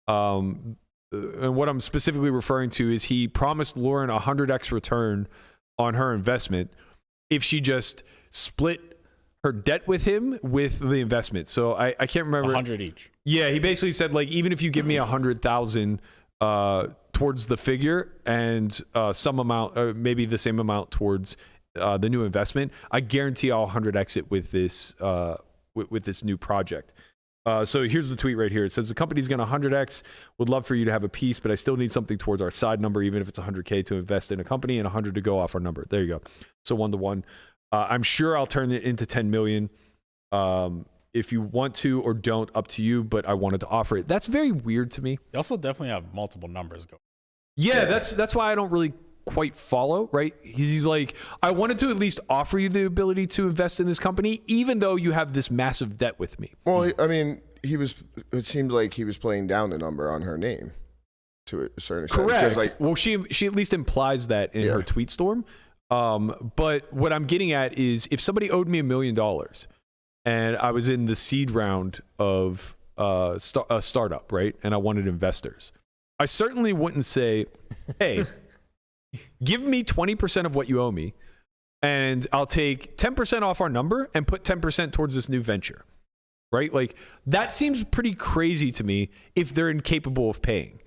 And what I'm specifically referring to is he promised Loren a 100x return on her investment if she just split her debt with him with the investment. So I can't remember. 100 each. Yeah, he basically said, like, even if you give me 100,000 towards the figure and some amount, maybe the same amount towards the new investment, I guarantee I'll 100x it with this with this new project. So here's the tweet right here. It says, the company's going to 100x. Would love for you to have a piece, but I still need something towards our side number, even if it's 100K to invest in a company and 100 to go off our number. There you go. So 1-to-1. I'm sure I'll turn it into 10 million. If you want to or don't, up to you, but I wanted to offer it. That's very weird to me. They also definitely have multiple numbers going. Yeah, that's why I don't really quite follow, right? He's like, I wanted to at least offer you the ability to invest in this company, even though you have this massive debt with me. Well, I mean, it seemed like he was playing down the number on her name to a certain extent. Correct. Like, well, she at least implies that in her tweet storm. But what I'm getting at is, if somebody owed me $1 million and I was in the seed round of a startup, right, and I wanted investors, I certainly wouldn't say, hey, give me 20% of what you owe me, and I'll take 10% off our number and put 10% towards this new venture, right? Like, that seems pretty crazy to me if they're incapable of paying.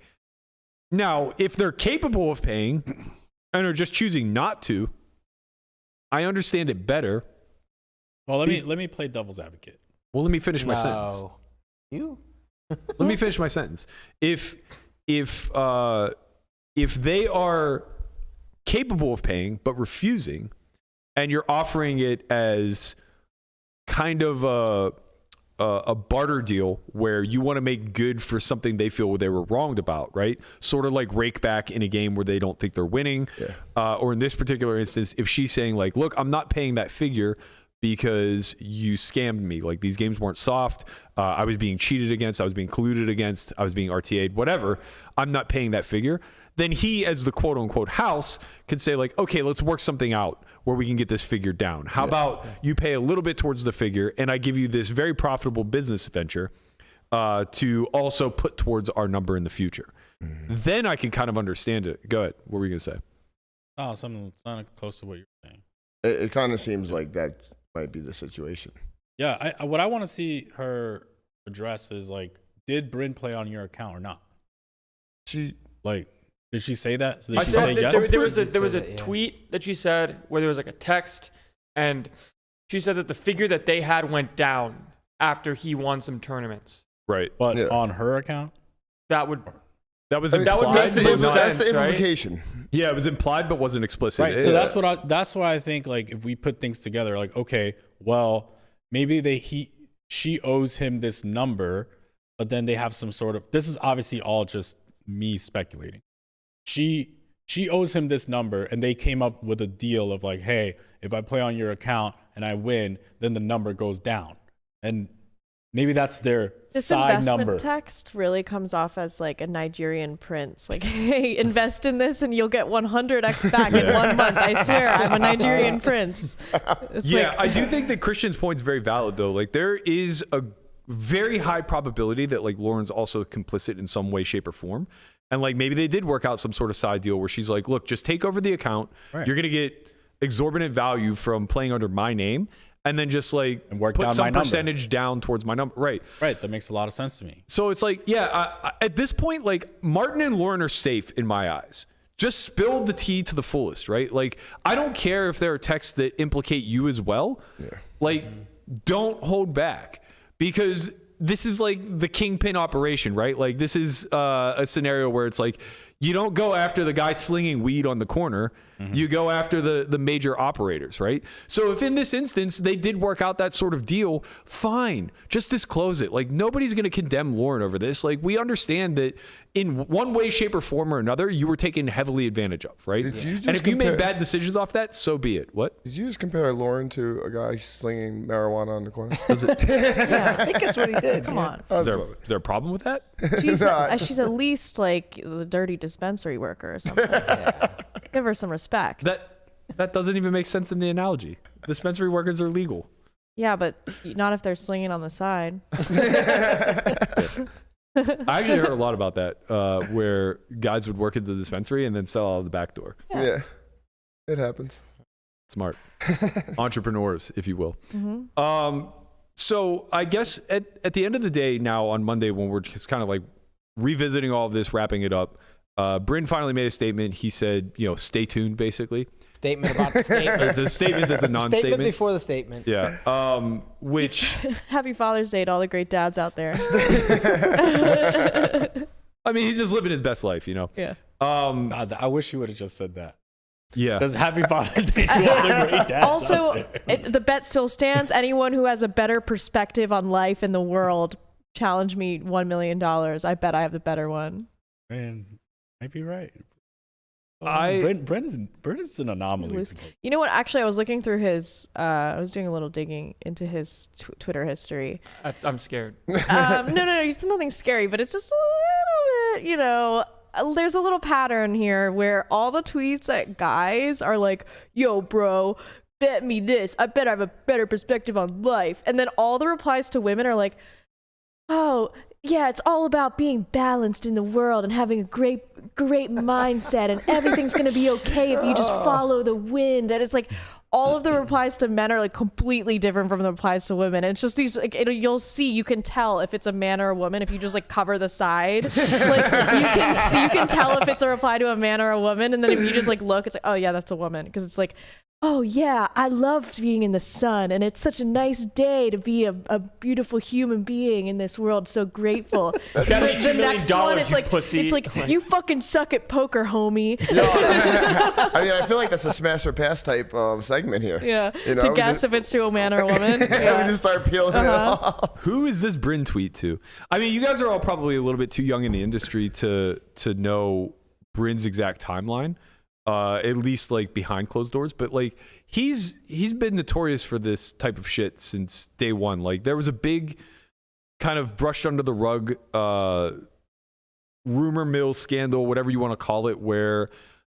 Now, if they're capable of paying and are just choosing not to, I understand it better. Well, let me play devil's advocate. Well, let me finish my sentence. You? Let me finish my sentence. If they are capable of paying but refusing, and you're offering it as kind of a barter deal where you want to make good for something they feel they were wronged about, right? Sort of like rake back in a game where they don't think they're winning. Or in this particular instance, if she's saying like, look, I'm not paying that figure because you scammed me. Like, these games weren't soft. I was being cheated against. I was being colluded against. I was being RTA'd, whatever. I'm not paying that figure. Then he, as the quote unquote house, could say like, okay, let's work something out where we can get this figure down. How about you pay a little bit towards the figure and I give you this very profitable business venture to also put towards our number in the future. Then I can kind of understand it. Go ahead. What were you going to say? Oh, something close to what you're saying. it kind of seems like that might be the situation. Yeah, what I want to see her address is like, did Bryn play on your account or not? Did she say that? So did she say yes? There was a tweet that she said where there was like a text, and she said that the figure that they had went down after he won some tournaments. Right. But on her account? That would make that's the implication. Right? Yeah, it was implied but wasn't explicit. Right. So that's why I think, like, if we put things together, like, okay, well, maybe she owes him this number, but then they have some sort of, this is obviously all just me speculating. She owes him this number, and they came up with a deal of like, hey, if I play on your account and I win, then the number goes down. And maybe that's their This side investment number. text really comes off as like a Nigerian prince. Like, hey, invest in this and you'll get 100x back in 1 month. I swear, I'm a Nigerian prince. It's Yeah, like, I do think that Christian's point is very valid, though. Like, there is a very high probability that like Loren's also complicit in some way, shape, or form. And like maybe they did work out some sort of side deal where she's like, look, just take over the account. Right. You're gonna get exorbitant value from playing under my name, and then just like And work put down my some number. percentage down towards my number. Right. Right. That makes a lot of sense to me. So it's like, yeah, at this point, like Martin and Loren are safe in my eyes. Just spill the tea to the fullest, right? Like, I don't care if there are texts that implicate you as well. Yeah. Like, don't hold back, because this is like the kingpin operation, right? Like, this is a scenario where it's like, you don't go after the guy slinging weed on the corner. You go after the major operators, right? So if in this instance they did work out that sort of deal, fine. Just disclose it. Like, nobody's going to condemn Loren over this. Like, we understand that in one way, shape, or form or another, you were taken heavily advantage of, right? Did you just And if you made compare- bad decisions off that, so be it. What? Did you just compare Loren to a guy slinging marijuana on the corner? I think that's what he did. come on. Is there a problem with that? She's at least like the dirty dispensary worker or something. Give her some respect. That doesn't even make sense in the analogy. Dispensary workers are legal. Yeah, but not if they're slinging on the side. I actually heard a lot about that, where guys would work at the dispensary and then sell out of the back door. Yeah. It happens. Smart. Entrepreneurs, if you will. So I guess at the end of the day now on Monday, when we're just kind of like revisiting all of this, wrapping it up, Bryn finally made a statement. He said, stay tuned, basically. Statement about the statement. It's a statement that's a Statement non-statement. before the statement. Yeah. Which, Happy Father's Day to all the great dads out there. I mean, he's just living his best life, Yeah. God, I wish you would have just said that. Yeah. Because happy Father's Day to all the great dads out Also, there. the bet still stands. Anyone who has a better perspective on life in the world, challenge me $1 million. I bet I have the better one. Man, might be right. Brennan's an anomaly. Loose. You know what? Actually, I was looking through his. I was doing a little digging into his Twitter history. I'm scared. No, it's nothing scary, but it's just a little bit, there's a little pattern here where all the tweets at guys are like, yo, bro, bet me this. I bet I have a better perspective on life. And then all the replies to women are like, oh, yeah, it's all about being balanced in the world and having a great mindset, and everything's going to be okay if you just follow the wind. And it's like all of the replies to men are like completely different from the replies to women. And it's just these, like, you'll see, you can tell if it's a man or a woman if you just like cover the side. Like you can tell if it's a reply to a man or a woman. And then if you just like look, it's like, oh yeah, that's a woman. Because it's like, oh yeah, I love being in the sun, and it's such a nice day to be a beautiful human being in this world. So grateful. That's Like, $2 million, it's like you fucking suck at poker, homie. I mean, I feel like that's a smash or pass type segment here. Yeah. You know, To we guess just- if it's to a man or a woman. We Yeah. just start peeling it off. Who is this Bryn tweet to? I mean, you guys are all probably a little bit too young in the industry to know Bryn's exact timeline, at least like behind closed doors. But like he's been notorious for this type of shit since day one. Like there was a big kind of brushed under the rug rumor mill scandal, whatever you want to call it, where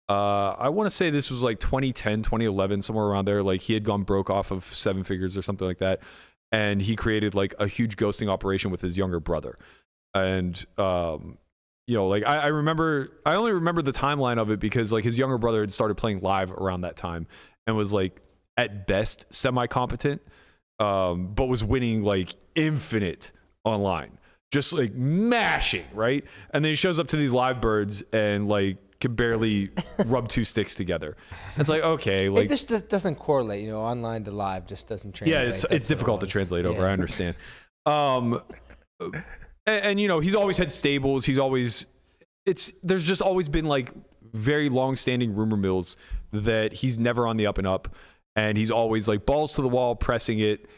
I want to say this was like 2010, 2011, somewhere around there. Like he had gone broke off of 7 figures or something like that. And he created like a huge ghosting operation with his younger brother. And, like I only remember the timeline of it because like his younger brother had started playing live around that time and was like at best semi-competent, but was winning like infinite online, just like mashing, right? And then he shows up to these live birds and like can barely rub two sticks together. It's like, okay, like It just doesn't correlate, online to live just doesn't translate. yeah, That's it's what difficult it to was. translate over. Yeah. I understand. And he's always had stables. There's just always been like very long-standing rumor mills that he's never on the up and up, and he's always like balls to the wall, pressing it.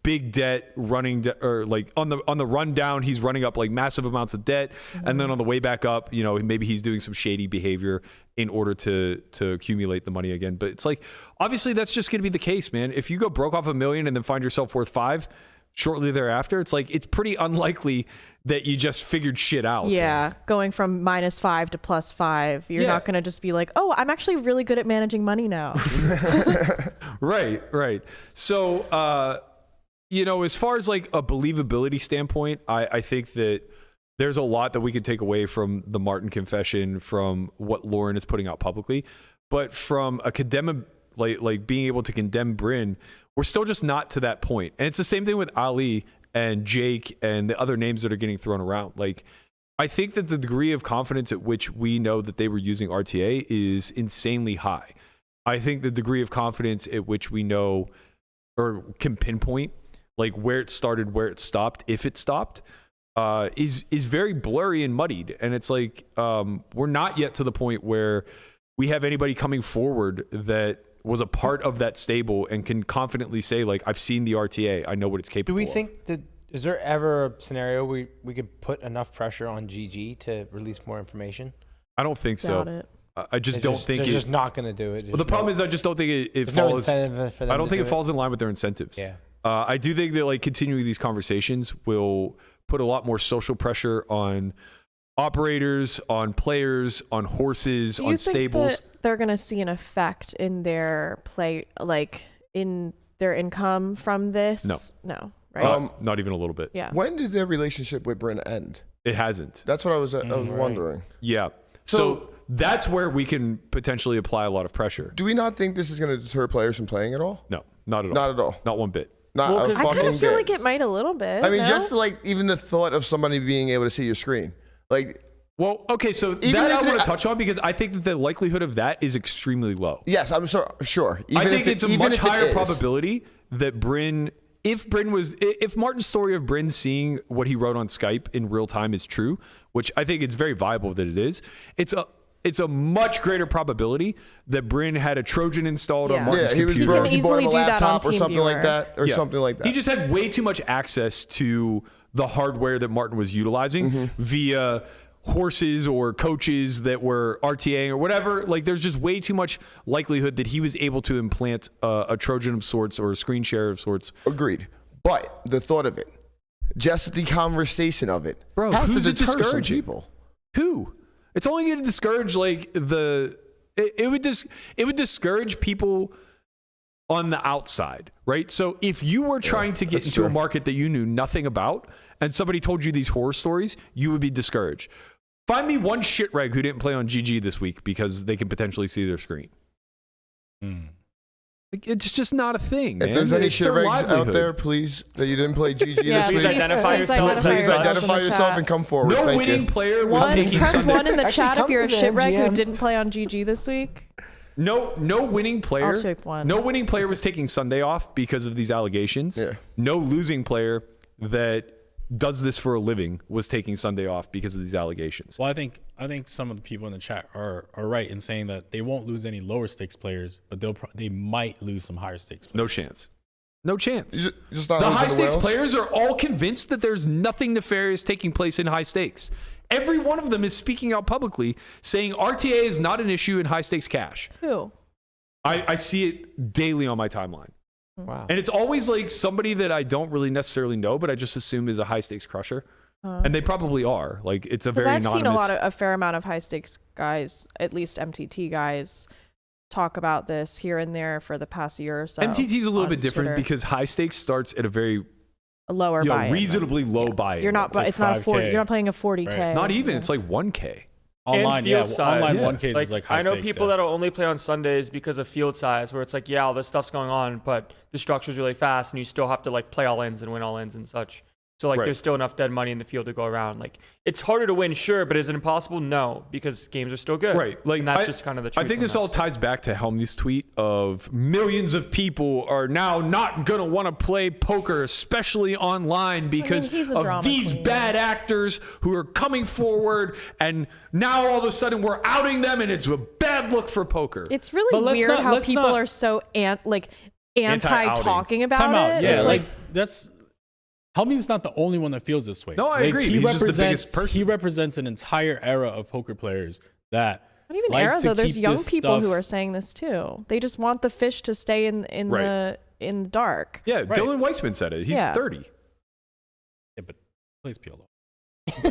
Big debt, running or like on the rundown, he's running up like massive amounts of debt, and then on the way back up, maybe he's doing some shady behavior in order to accumulate the money again. But it's like obviously that's just going to be the case, man. If you go broke off $1 million and then find yourself worth $5 million, shortly thereafter, it's like it's pretty unlikely that you just figured shit out. Yeah, going from -5 to +5. You're Yeah. not going to just be like, oh, I'm actually really good at managing money now. Right. So, as far as like a believability standpoint, I think that there's a lot that we could take away from the Martin confession, from what Loren is putting out publicly. But from a like being able to condemn Bryn, we're still just not to that point. And it's the same thing with Ali and Jake and the other names that are getting thrown around. Like, I think that the degree of confidence at which we know that they were using RTA is insanely high. I think the degree of confidence at which we know or can pinpoint like where it started, where it stopped, if it stopped, is very blurry and muddied. And it's like we're not yet to the point where we have anybody coming forward that was a part of that stable and can confidently say, like, I've seen the RTA, I know what it's capable of. Do we think that is there ever a scenario we could put enough pressure on GG to release more information? I don't think Doubt so. it. I just don't think they're just not going to do it. Well, the problem is I just don't think it there's falls. no incentive for them I don't to think do it falls in line with their incentives. Yeah. I do think that like continuing these conversations will put a lot more social pressure on operators, on players, on horses, Do on you think stables. that they're going to see an effect in their play, like in their income from this? No, right? Not even a little bit. Yeah. When did their relationship with Bryn end? It hasn't. That's what I was wondering. Yeah. So that's where we can potentially apply a lot of pressure. Do we not think this is going to deter players from playing at all? No, not at all. Not at all. Not one bit. Not Well, a 'cause- I fucking kind of feel bit. like it might a little bit. I mean, no? just like even the thought of somebody being able to see your screen, like. Well, okay, so Even that if I want it- to touch on because I think that the likelihood of that is extremely low. Yes, I'm sure. I think it's a much higher is. probability that if Martin's story of Bryn seeing what he wrote on Skype in real time is true, which I think it's very viable that it is, it's a much greater probability that Bryn had a Trojan installed on Yeah. Martin's Yeah, he was computer. broke. He bought easily him a do that on laptop or something like TeamViewer. that, or Yeah. something like that. He just had way too much access to the hardware that Martin was utilizing via horses or coaches that were RTAing or whatever. Like, there's just way too much likelihood that he was able to implant a Trojan of sorts or a screen share of sorts. Agreed. But the thought of it, just the conversation of it, Bro, has who's to it deter some discouraging? people. Who? It's only going to discourage like it would discourage people on the outside, right? So if you were trying to get that's into a true. market that you knew nothing about and somebody told you these horror stories, you would be discouraged. Find me one shitreg who didn't play on GG this week because they can potentially see their screen. Like, it's just not a thing, man. If there's any It's their shit regs out livelihood. there, please, that you didn't play GG Yeah, this Please week, identify yourself. please yourself identify in the yourself chat. and come forward. No Thank winning you. player was taking Press Sunday. one in the Actually, chat if come you're a to the shit reg who MGM. didn't play on GG this week. No winning player. I'll take one. No winning player was taking Sunday off because of these allegations. Yeah. No losing player that does this for a living was taking Sunday off because of these allegations. Well, I think some of the people in the chat are right in saying that they won't lose any lower stakes players, but they might lose some higher stakes players. No chance. No chance. Just not The losing high stakes whales? players are all convinced that there's nothing nefarious taking place in high stakes. Every one of them is speaking out publicly saying RTA is not an issue in high stakes cash. Who? I see it daily on my timeline. Wow. And it's always like somebody that I don't really necessarily know, but I just assume is a high stakes crusher. And they probably are. Like, it's a Because very I've anonymous. seen a fair amount of high stakes guys, at least MTT guys, talk about this here and there for the past year or so. MTT is a little on bit different Twitter. because high stakes starts at a very A lower buy-in. reasonably low buy-in. You're not. like It's not a 40. 5K. You're not playing a 40K. Right. Not even. It's like 1K. Online, And yeah. field size. Online Yeah. 1Ks is like high I know stakes, people yeah. that'll only play on Sundays because of field size, where it's like, yeah, all this stuff's going on, but the structure's really fast, and you still have to like play all ins and win all ins and such. So like, Right. there's still enough dead money in the field to go around. Like, it's harder to win, sure, but is it impossible? No, because games are still good. Right. Like, and that's I- just kind of the truth. I think on this that all stuff. ties back to Hellmuth's tweet of millions of people are now not going to want to play poker, especially online, because he's a of drama these queen. bad actors who are coming forward. And now all of a sudden we're outing them, and it's a bad look for poker. It's really But let's weird not- how let's people not- are so anti Anti-outing. talking about Time out. it. Yeah, It's like that's. Hellmuth's not the only one that feels this way. No, I agree. He He's just the represents biggest person. he represents an entire era of poker players that not even like era to though. There's keep young this people who stuff- are saying this too. They just want the fish to stay in Right. the dark. yeah, Dylan Weissman said it. He's Yeah. 30. Plays PLO.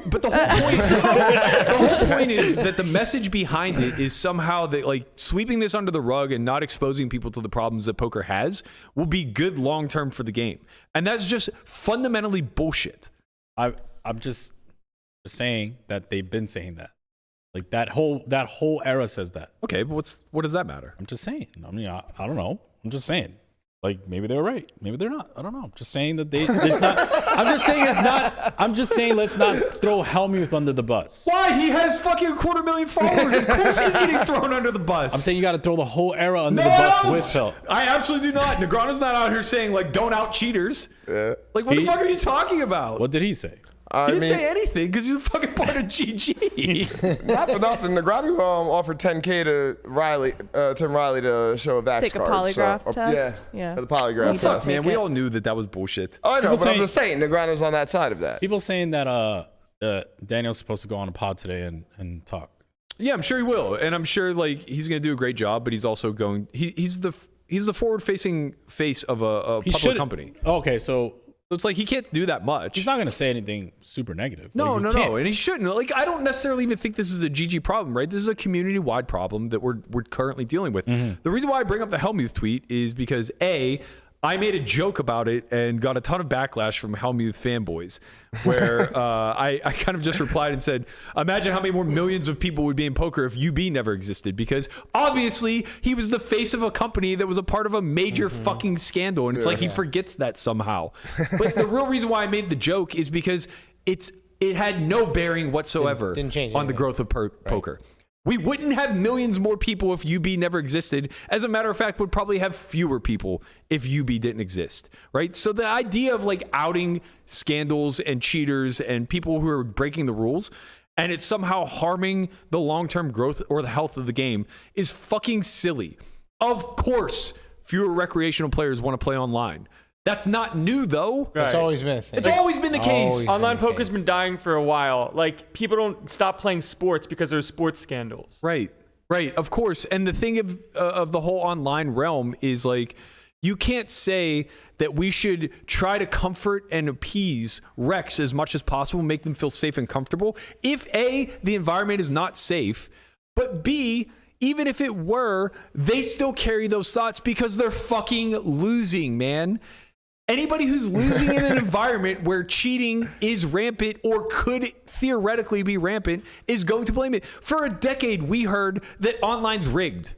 But the whole point is that the message behind it is somehow that like sweeping this under the rug and not exposing people to the problems that poker has will be good long term for the game, and that's just fundamentally bullshit. I'm just saying that they've been saying that. Like that whole era says that. Okay, but what does that matter? I'm just saying. I mean, I don't know. I'm just saying. Like maybe they were right, maybe they're not. I don't know. I'm just saying that it's not. I'm just saying it's not. I'm just saying let's not throw Hellmuth under the bus. Why? He has fucking 250,000 followers. Of course he's getting thrown under the bus. I'm saying you got to throw the whole era under the bus with Phil. I absolutely do not. Negrano's not out here saying like don't out cheaters. Yeah. Like what the fuck are you talking about? What did he say? He didn't say anything because he's a fucking part of GG. Not for nothing. Negrano offered 10K to Tim Riley to show a vax Take a card. polygraph test? Yeah. Yeah. The polygraph He did test. take Man, we it. all knew that was bullshit. Oh, I know, People but I'm saying- just saying Negrano's on that side of that. People saying that Daniel's supposed to go on a pod today and talk. Yeah, I'm sure he will, and I'm sure like he's going to do a great job. But he's also going. He's the forward-facing face of a public company. Okay, so So it's like he can't do that much. he's not going to say anything super negative. No, Like, no, he can't. no, and he shouldn't. Like, I don't necessarily even think this is a GG problem, right? This is a community-wide problem that we're currently dealing with. The reason why I bring up the Hellmuth tweet is because I made a joke about it and got a ton of backlash from Hellmuth fanboys, where I kind of just replied and said, imagine how many more millions of people would be in poker if UB never existed, because obviously he was the face of a company that was a part of a major fucking scandal, and it's like he forgets that somehow. But the real reason why I made the joke is because it had no bearing whatsoever Didn't change on the anything. growth of poker. We wouldn't have millions more people if UB never existed. As a matter of fact, would probably have fewer people if UB didn't exist, right? So the idea of like outing scandals and cheaters and people who are breaking the rules and it's somehow harming the long-term growth or the health of the game is fucking silly. Of course, fewer recreational players want to play online. That's not new though. It's always been a thing. It's always been the case. Always. Online been the poker's case. been dying for a while. Like people don't stop playing sports because there's sports scandals. Right, of course. And the thing of the whole online realm is like, you can't say that we should try to comfort and appease Rex as much as possible, make them feel safe and comfortable. If A, the environment is not safe, but B, even if it were, they still carry those thoughts because they're fucking losing, man. Anybody who's losing in an environment where cheating is rampant or could theoretically be rampant is going to blame it. For a decade, we heard that online's rigged,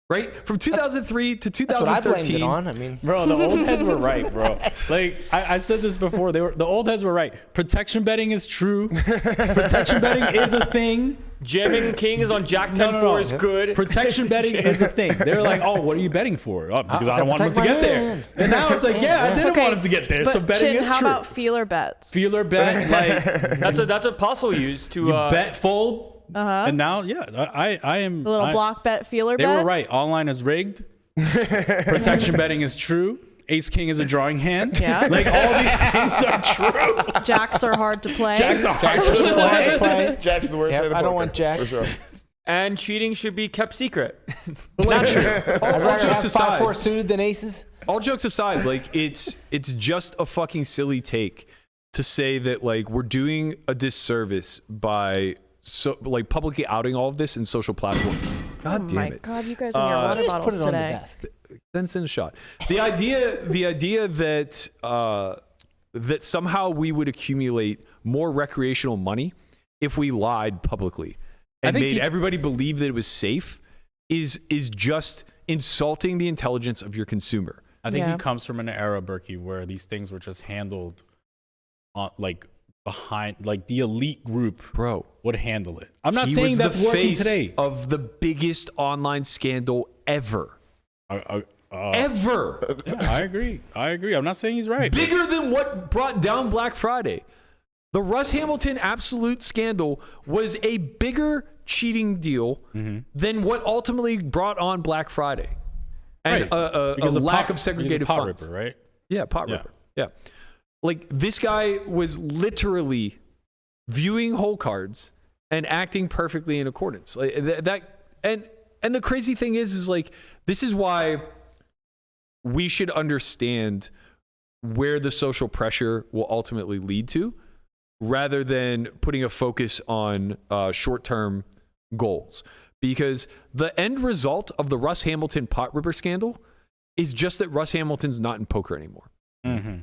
right? From 2003 to That's what I blamed 2013. it on. I mean, Bro, the old heads were right, bro. Like I said this before, the old heads were right. Protection betting is true. Protection betting is a thing. Jamming King is on Jack 10-4 is good. Protection betting is a thing. They're like, oh, what are you betting for? Oh, because I don't want him to protect get my there. man. And now it's like, yeah, I didn't Okay, want him to get there. But So betting Chin, is how true. about feeler bets? Feeler bet, like That's a puzzle used to bet fold. And now, yeah, I am. A little I- block bet, feeler They bet. were right. Online is rigged. Protection betting is true. Ace King is a drawing hand. Yeah. Like all these things are true. Jacks are hard to play. Jacks are hard to play. play. Jack's the worst Yep, hand of I don't poker, want Jack. for sure. and cheating should be kept secret. Not true. I'd All rather jokes have aside, 5-4 suited than aces. all jokes aside, like it's just a fucking silly take to say that like we're doing a disservice by like publicly outing all of this in social platforms. God Oh damn my it. god, you guys and your water Just bottles put it on the today. desk. Then send a shot. The idea that that somehow we would accumulate more recreational money if we lied publicly and think made he- everybody believe that it was safe is just insulting the intelligence of your consumer. I think Yeah. he comes from an era, Berkey, where these things were just handled on, like behind, like the elite group Bro, would handle it. I'm not he saying was that's the working face today. of the biggest online scandal ever. Ever. Yeah, I agree. I'm not saying he's right. Bigger than what brought down Black Friday. The Russ Hamilton absolute scandal was a bigger cheating deal than what ultimately brought on Black Friday. And Right. a Because of lack pot- of segregated because of pot funds. ripper, right? Yeah, pot Yeah. ripper. Yeah. Like this guy was literally viewing hole cards and acting perfectly in accordance. Like and the crazy thing is like this is why we should understand where the social pressure will ultimately lead to. rather than putting a focus on short-term goals. Because the end result of the Russ Hamilton pot ripper scandal is just that Russ Hamilton's not in poker anymore.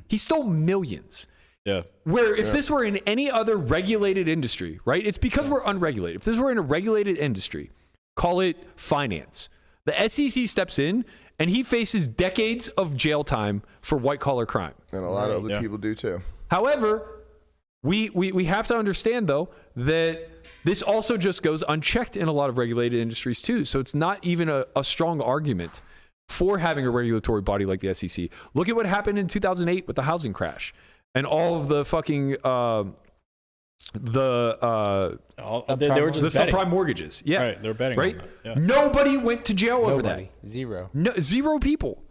He stole millions. Yeah. Where if this were in any other regulated industry, right? It's because we're unregulated. If this were in a regulated industry, call it finance, the SEC steps in and he faces decades of jail time for white collar crime. And a lot of other people do too. However, we have to understand though that this also just goes unchecked in a lot of regulated industries too. So it's not even a strong argument for having a regulatory body like the SEC. Look at what happened in 2008 with the housing crash and all of the fucking they were just betting. subprime mortgages. Yeah, Right, they were betting Right. on that. Yeah. Nobody went to jail over that. Nobody. Zero. No, zero people.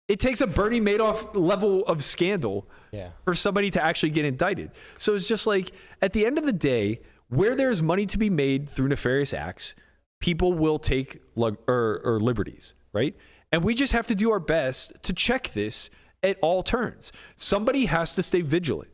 It takes a Bernie Madoff level of scandal for somebody to actually get indicted. So it's just like, at the end of the day, where there's money to be made through nefarious acts, people will take liberties, right? And we just have to do our best to check this at all turns. Somebody has to stay vigilant.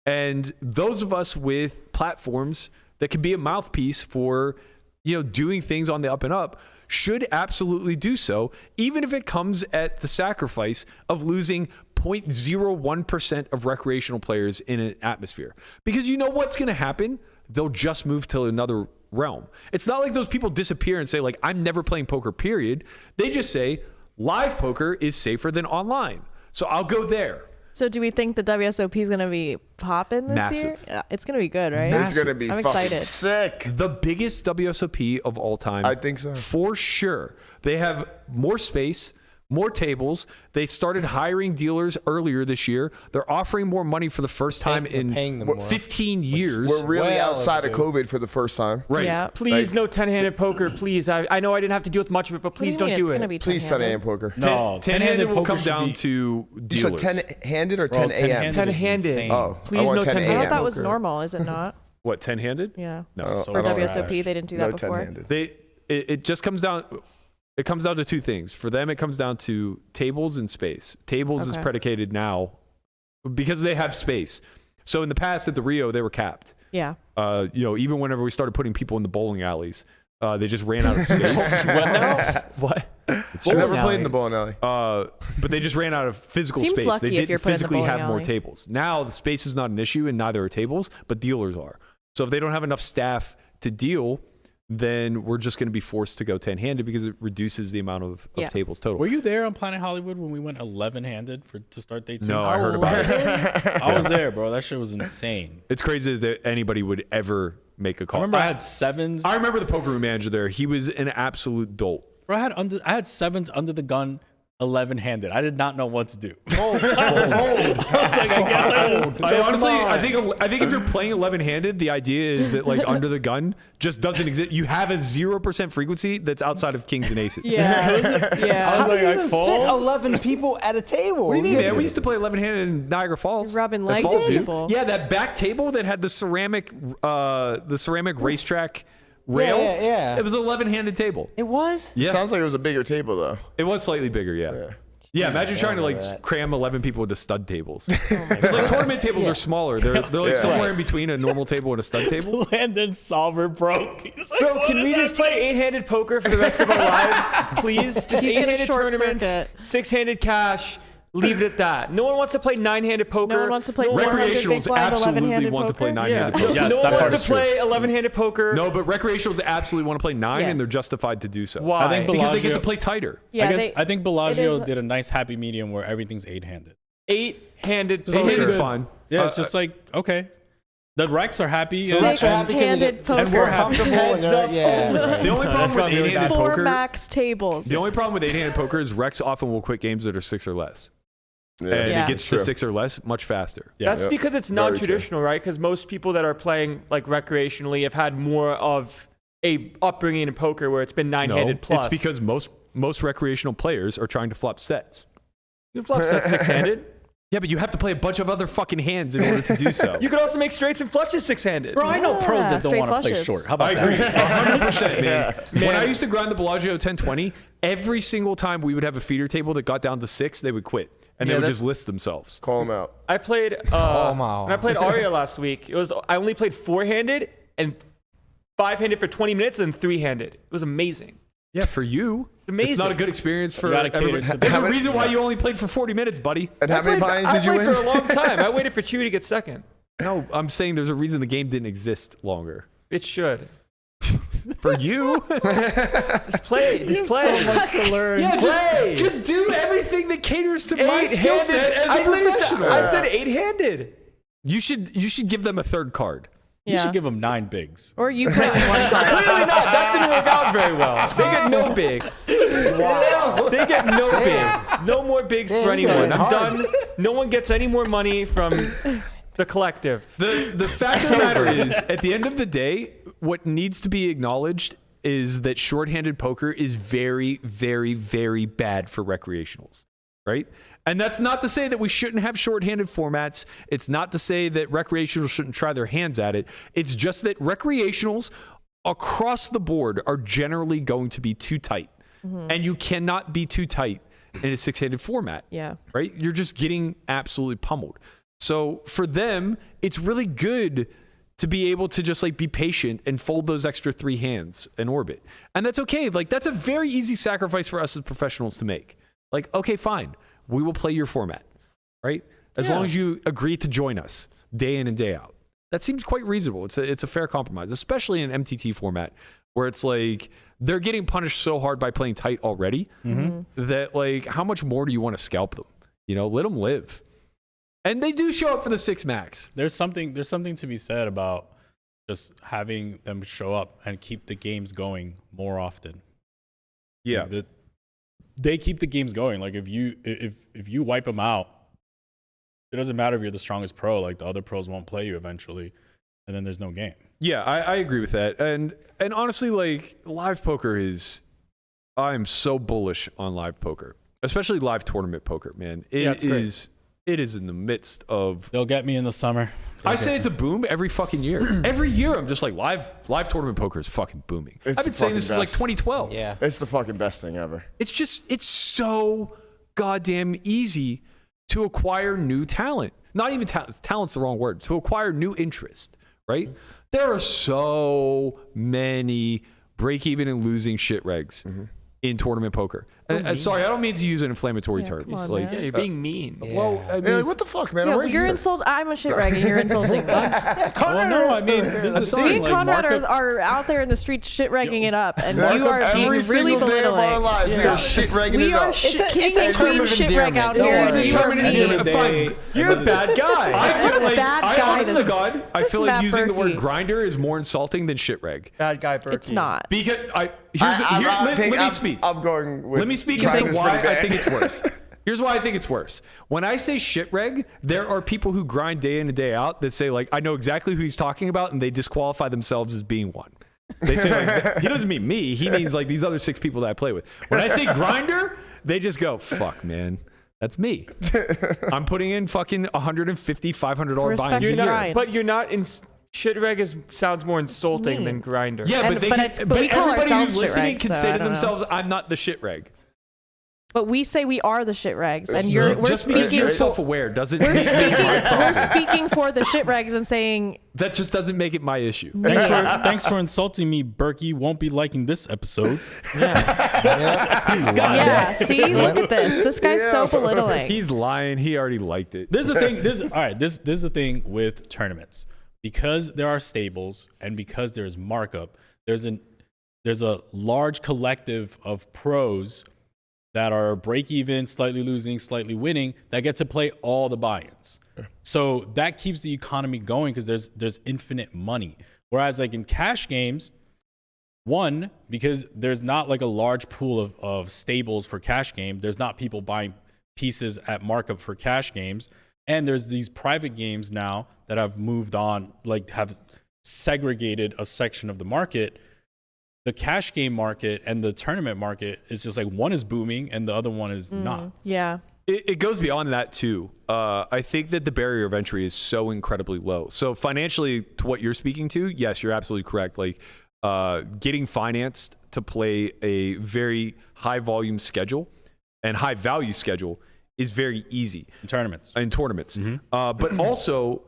And those of us with platforms that can be a mouthpiece for, doing things on the up and up should absolutely do so, even if it comes at the sacrifice of losing 0.01% of recreational players in an atmosphere. Because you know what's going to happen? They'll just move to another realm. It's not like those people disappear and say, like, I'm never playing poker, period. They just say, live poker is safer than online. So I'll go there. So do we think the WSOP is going to be popping this year? Yeah, it's going to be good, right? It's going to be I'm fucking excited. sick. The biggest WSOP of all time. I think so. For sure. They have more space, more tables. They started hiring dealers earlier this year. They're offering more money for the first time paying in them more. 15 years. We're really Well outside of overdue. COVID for the first time. Right. Yeah. Please, no 10-handed poker, please. I know I didn't have to deal with much of it, but please What don't do you do mean it's it. gonna be Please 10 a.m. poker. No, 10-handed will poker come should down be- to You dealers. said 10-handed or Bro, 10 a.m.? 10-handed. 10-handed. insane. Oh, Please I want no 10 I a.m. thought that was poker. normal, is it not? What, 10-handed? Yeah. No. Oh, For I don't WSOP, know. they didn't do No that before. 10-handed. It just comes down. It comes down to two things. For them, it comes down to tables and space. Tables is Okay. predicated now because they have space. So in the past at the Rio, they were capped. Yeah. Even whenever we started putting people in the bowling alleys, they just ran out of space. What? I never played in the bowling alley. But they just ran out of physical Seems space. lucky They if didn't you're put in the physically bowling have more alley. tables. Now the space is not an issue, and neither are tables, but dealers are. So if they don't have enough staff to deal, then we're just going to be forced to go 10-handed because it reduces the amount of Yeah. tables total. Were you there on Planet Hollywood when we went 11-handed to start day 2? No, I heard about it. I was there, bro. That shit was insane. It's crazy that anybody would ever make a I call. remember I had sevens. I remember the poker room manager there. He was an absolute dolt. Bro, I had sevens under the gun, 11-handed. I did not know what to do. I honestly, I think if you're playing 11-handed, the idea is that like under the gun just doesn't exist. You have a 0% frequency that's outside of kings and aces. Yeah. Yeah. How do you I even fold? fit 11 people at a table? What do you mean, man? We used to play 11-handed in Niagara Falls. Rubbing That legs Falls, at dude. people. Yeah, that back table that had the ceramic racetrack rail. Yeah. It was an 11-handed table. It was? Yeah. Sounds like it was a bigger table though. It was slightly bigger, yeah. Yeah, imagine trying to like that. cram 11 people into stud tables. Because like tournament tables are smaller. They're like somewhere in between a normal table and a stud table. Landon solver broke. He's like, Bro, what can is we just happening? play 8-handed poker for the rest of our lives, please? Just He's gonna 8-handed short tournaments, circuit. 6-handed cash. Leave it at that. No one wants to play 9-handed poker. No one wants to play No one- 400 big Recreationals blind, absolutely 11-handed want to play poker? 9-handed Yeah. poker. Yes, no that one part wants is to play 11-handed poker. No, but recreationals absolutely want to play 9 Yeah. and they're justified to do so. Why? I think Because they get to Bellagio- play tighter. Yeah. I think it Bellagio is- did a nice happy medium where everything's 8-handed. 8-handed poker. 8-handed's fine. Yeah, it's just like, okay. The Recs are happy. and- Six-handed poker. and we're happy. Comfortable and they're- yeah. The only problem That's with gonna be really 8-handed bad. 4 poker, max tables. the only problem with 8-handed poker is Rex often will quit games that are 6 or less. And Yeah. it gets to 6 or less much faster. Yeah. That's because it's Very non-traditional, right? Because most people that are playing like recreationally have had more of a upbringing in poker where it's been 9-handed No, plus. it's because most recreational players are trying to flop sets. you flop set 6-handed. Yeah, but you have to play a bunch of other fucking hands in order to do so. You could also make straights and flushes 6-handed. Bro, I know pros that don't straight want to play flushes. short. How I about agree, that? 100%, man. When I used to grind the Bellagio 10-20, every single time we would have a feeder table that got down to 6, they would quit. and Yeah, they would that's- just list themselves. Call him out. I played Wow. when I played Aria last week. I only played 4-handed and 5-handed for 20 minutes and 3-handed. It was amazing. Yeah, for you, Amazing. it's not a good experience for gotta cater everybody. to the- There's a reason why you only played for 40 minutes, buddy. And how many buy-ins I did you played for a win? long time. I waited for Chewy to get second. No, I'm saying there's a reason the game didn't exist longer. It should. For you, Just play. Just play. So much to learn. yeah, Play. just do everything that caters to my skill Eight-handed. set as a I literally professional. I said 8-handed. You should give them a third card. You Yeah. should give them 9 bigs. Or you play with one card. Clearly not. That didn't work out very well. They get no bigs. Wow. They get no bigs. No more bigs for anyone. I'm done. No one gets any more money from the collective. The fact of the matter is, at the end of the day, what needs to be acknowledged is that shorthanded poker is very, very, very bad for recreationals, right? And that's not to say that we shouldn't have shorthanded formats. It's not to say that recreationals shouldn't try their hands at it. It's just that recreationals across the board are generally going to be too tight. And you cannot be too tight in a 6-handed format. Yeah. Right? You're just getting absolutely pummeled. So for them, it's really good to be able to just like be patient and fold those extra 3 hands in orbit. And that's okay. Like that's a very easy sacrifice for us as professionals to make. Like, okay, fine. We will play your format, right? As long as you agree to join us day in and day out. That seems quite reasonable. It's a fair compromise, especially in an MTT format where it's like they're getting punished so hard by playing tight already that like how much more do you want to scalp them? You know, let them live. And they do show up for the 6 max. There's something to be said about just having them show up and keep the games going more often. Yeah. Like, they keep the games going. Like if you wipe them out, it doesn't matter if you're the strongest pro. Like the other pros won't play you eventually, and then there's no game. Yeah, I agree with that. And honestly, like live poker is, I'm so bullish on live poker, especially live tournament poker, man. It is in the midst of. They'll get me in the summer. I say it's a boom every fucking year. Every year, I'm just like live tournament poker is fucking booming. It's I've been the saying this fucking since like best. 2012. Yeah. It's the fucking best thing ever. It's so goddamn easy to acquire new talent. Not even talent. Talent's the wrong word. To acquire new interest, right? There are so many break even and losing shit regs in tournament poker. And sorry, I don't mean to use an inflammatory term. come on, Like, man. Yeah, you're being mean. well, I mean, Yeah, like, what the fuck, man? Yeah, I'm well, right you're here. insulting. I'm a shit rag and you're insulting me. Well, no, I mean, this is the Me thing. and Like, Conrad markup, are out there in the streets shit ragging it up, and Mark you up are being every really single day of our belittling. lives. We are shit ragging We it are up. king it's a and term queen of shit rag endearment. out Don't here. worry. and It's a you are term of mean. endearment. Day, You're a bad guy. I feel like, Bad I guy honest to is- God, I This feel like Matt using the word Berkey. grinder is more insulting than shit reg. Bad guy Berkey. It's not. Because let me speak. I'm going with. Let me speak as to grinding's why pretty I bad. think it's worse. Here's why I think it's worse. When I say shit reg, there are people who grind day in and day out that say like, I know exactly who he's talking about, and they disqualify themselves as being one. They say like, he doesn't mean me. He means like these other 6 people that I play with. When I say grinder, they just go, fuck, man. That's me. I'm putting in fucking $150, $500 Respect binds a your year. grind. But you're not in. Shit reg sounds more insulting mean. than grinder. Yeah, And- but they but can, it's- but but we call everybody ourselves who's shit listening regs, can so say I to don't know. themselves, I'm not the shit reg. But we say we are the shit regs, and Just we're Just because speaking. you're self-aware doesn't We're make it my speaking. problem. We're speaking for the shit regs and saying That just doesn't make it my issue. Thanks for insulting me, Berkey. Won't be liking this episode. yeah. See, look at this. This guy's so belittling. He's lying. He already liked it. This is the thing. This is the thing with tournaments. Because there are stables and because there's markup, there's a large collective of pros that are break even, slightly losing, slightly winning, that get to play all the buy-ins. So that keeps the economy going because there's infinite money. Whereas like in cash games, one, because there's not like a large pool of stables for cash game, there's not people buying pieces at markup for cash games. And there's these private games now that have moved on, like have segregated a section of the market. The cash game market and the tournament market is just like one is booming and the other one is not. Yeah. It goes beyond that too. I think that the barrier of entry is so incredibly low. So financially, to what you're speaking to, yes, you're absolutely correct. Like getting financed to play a very high volume schedule and high value schedule is very easy In tournaments. But also,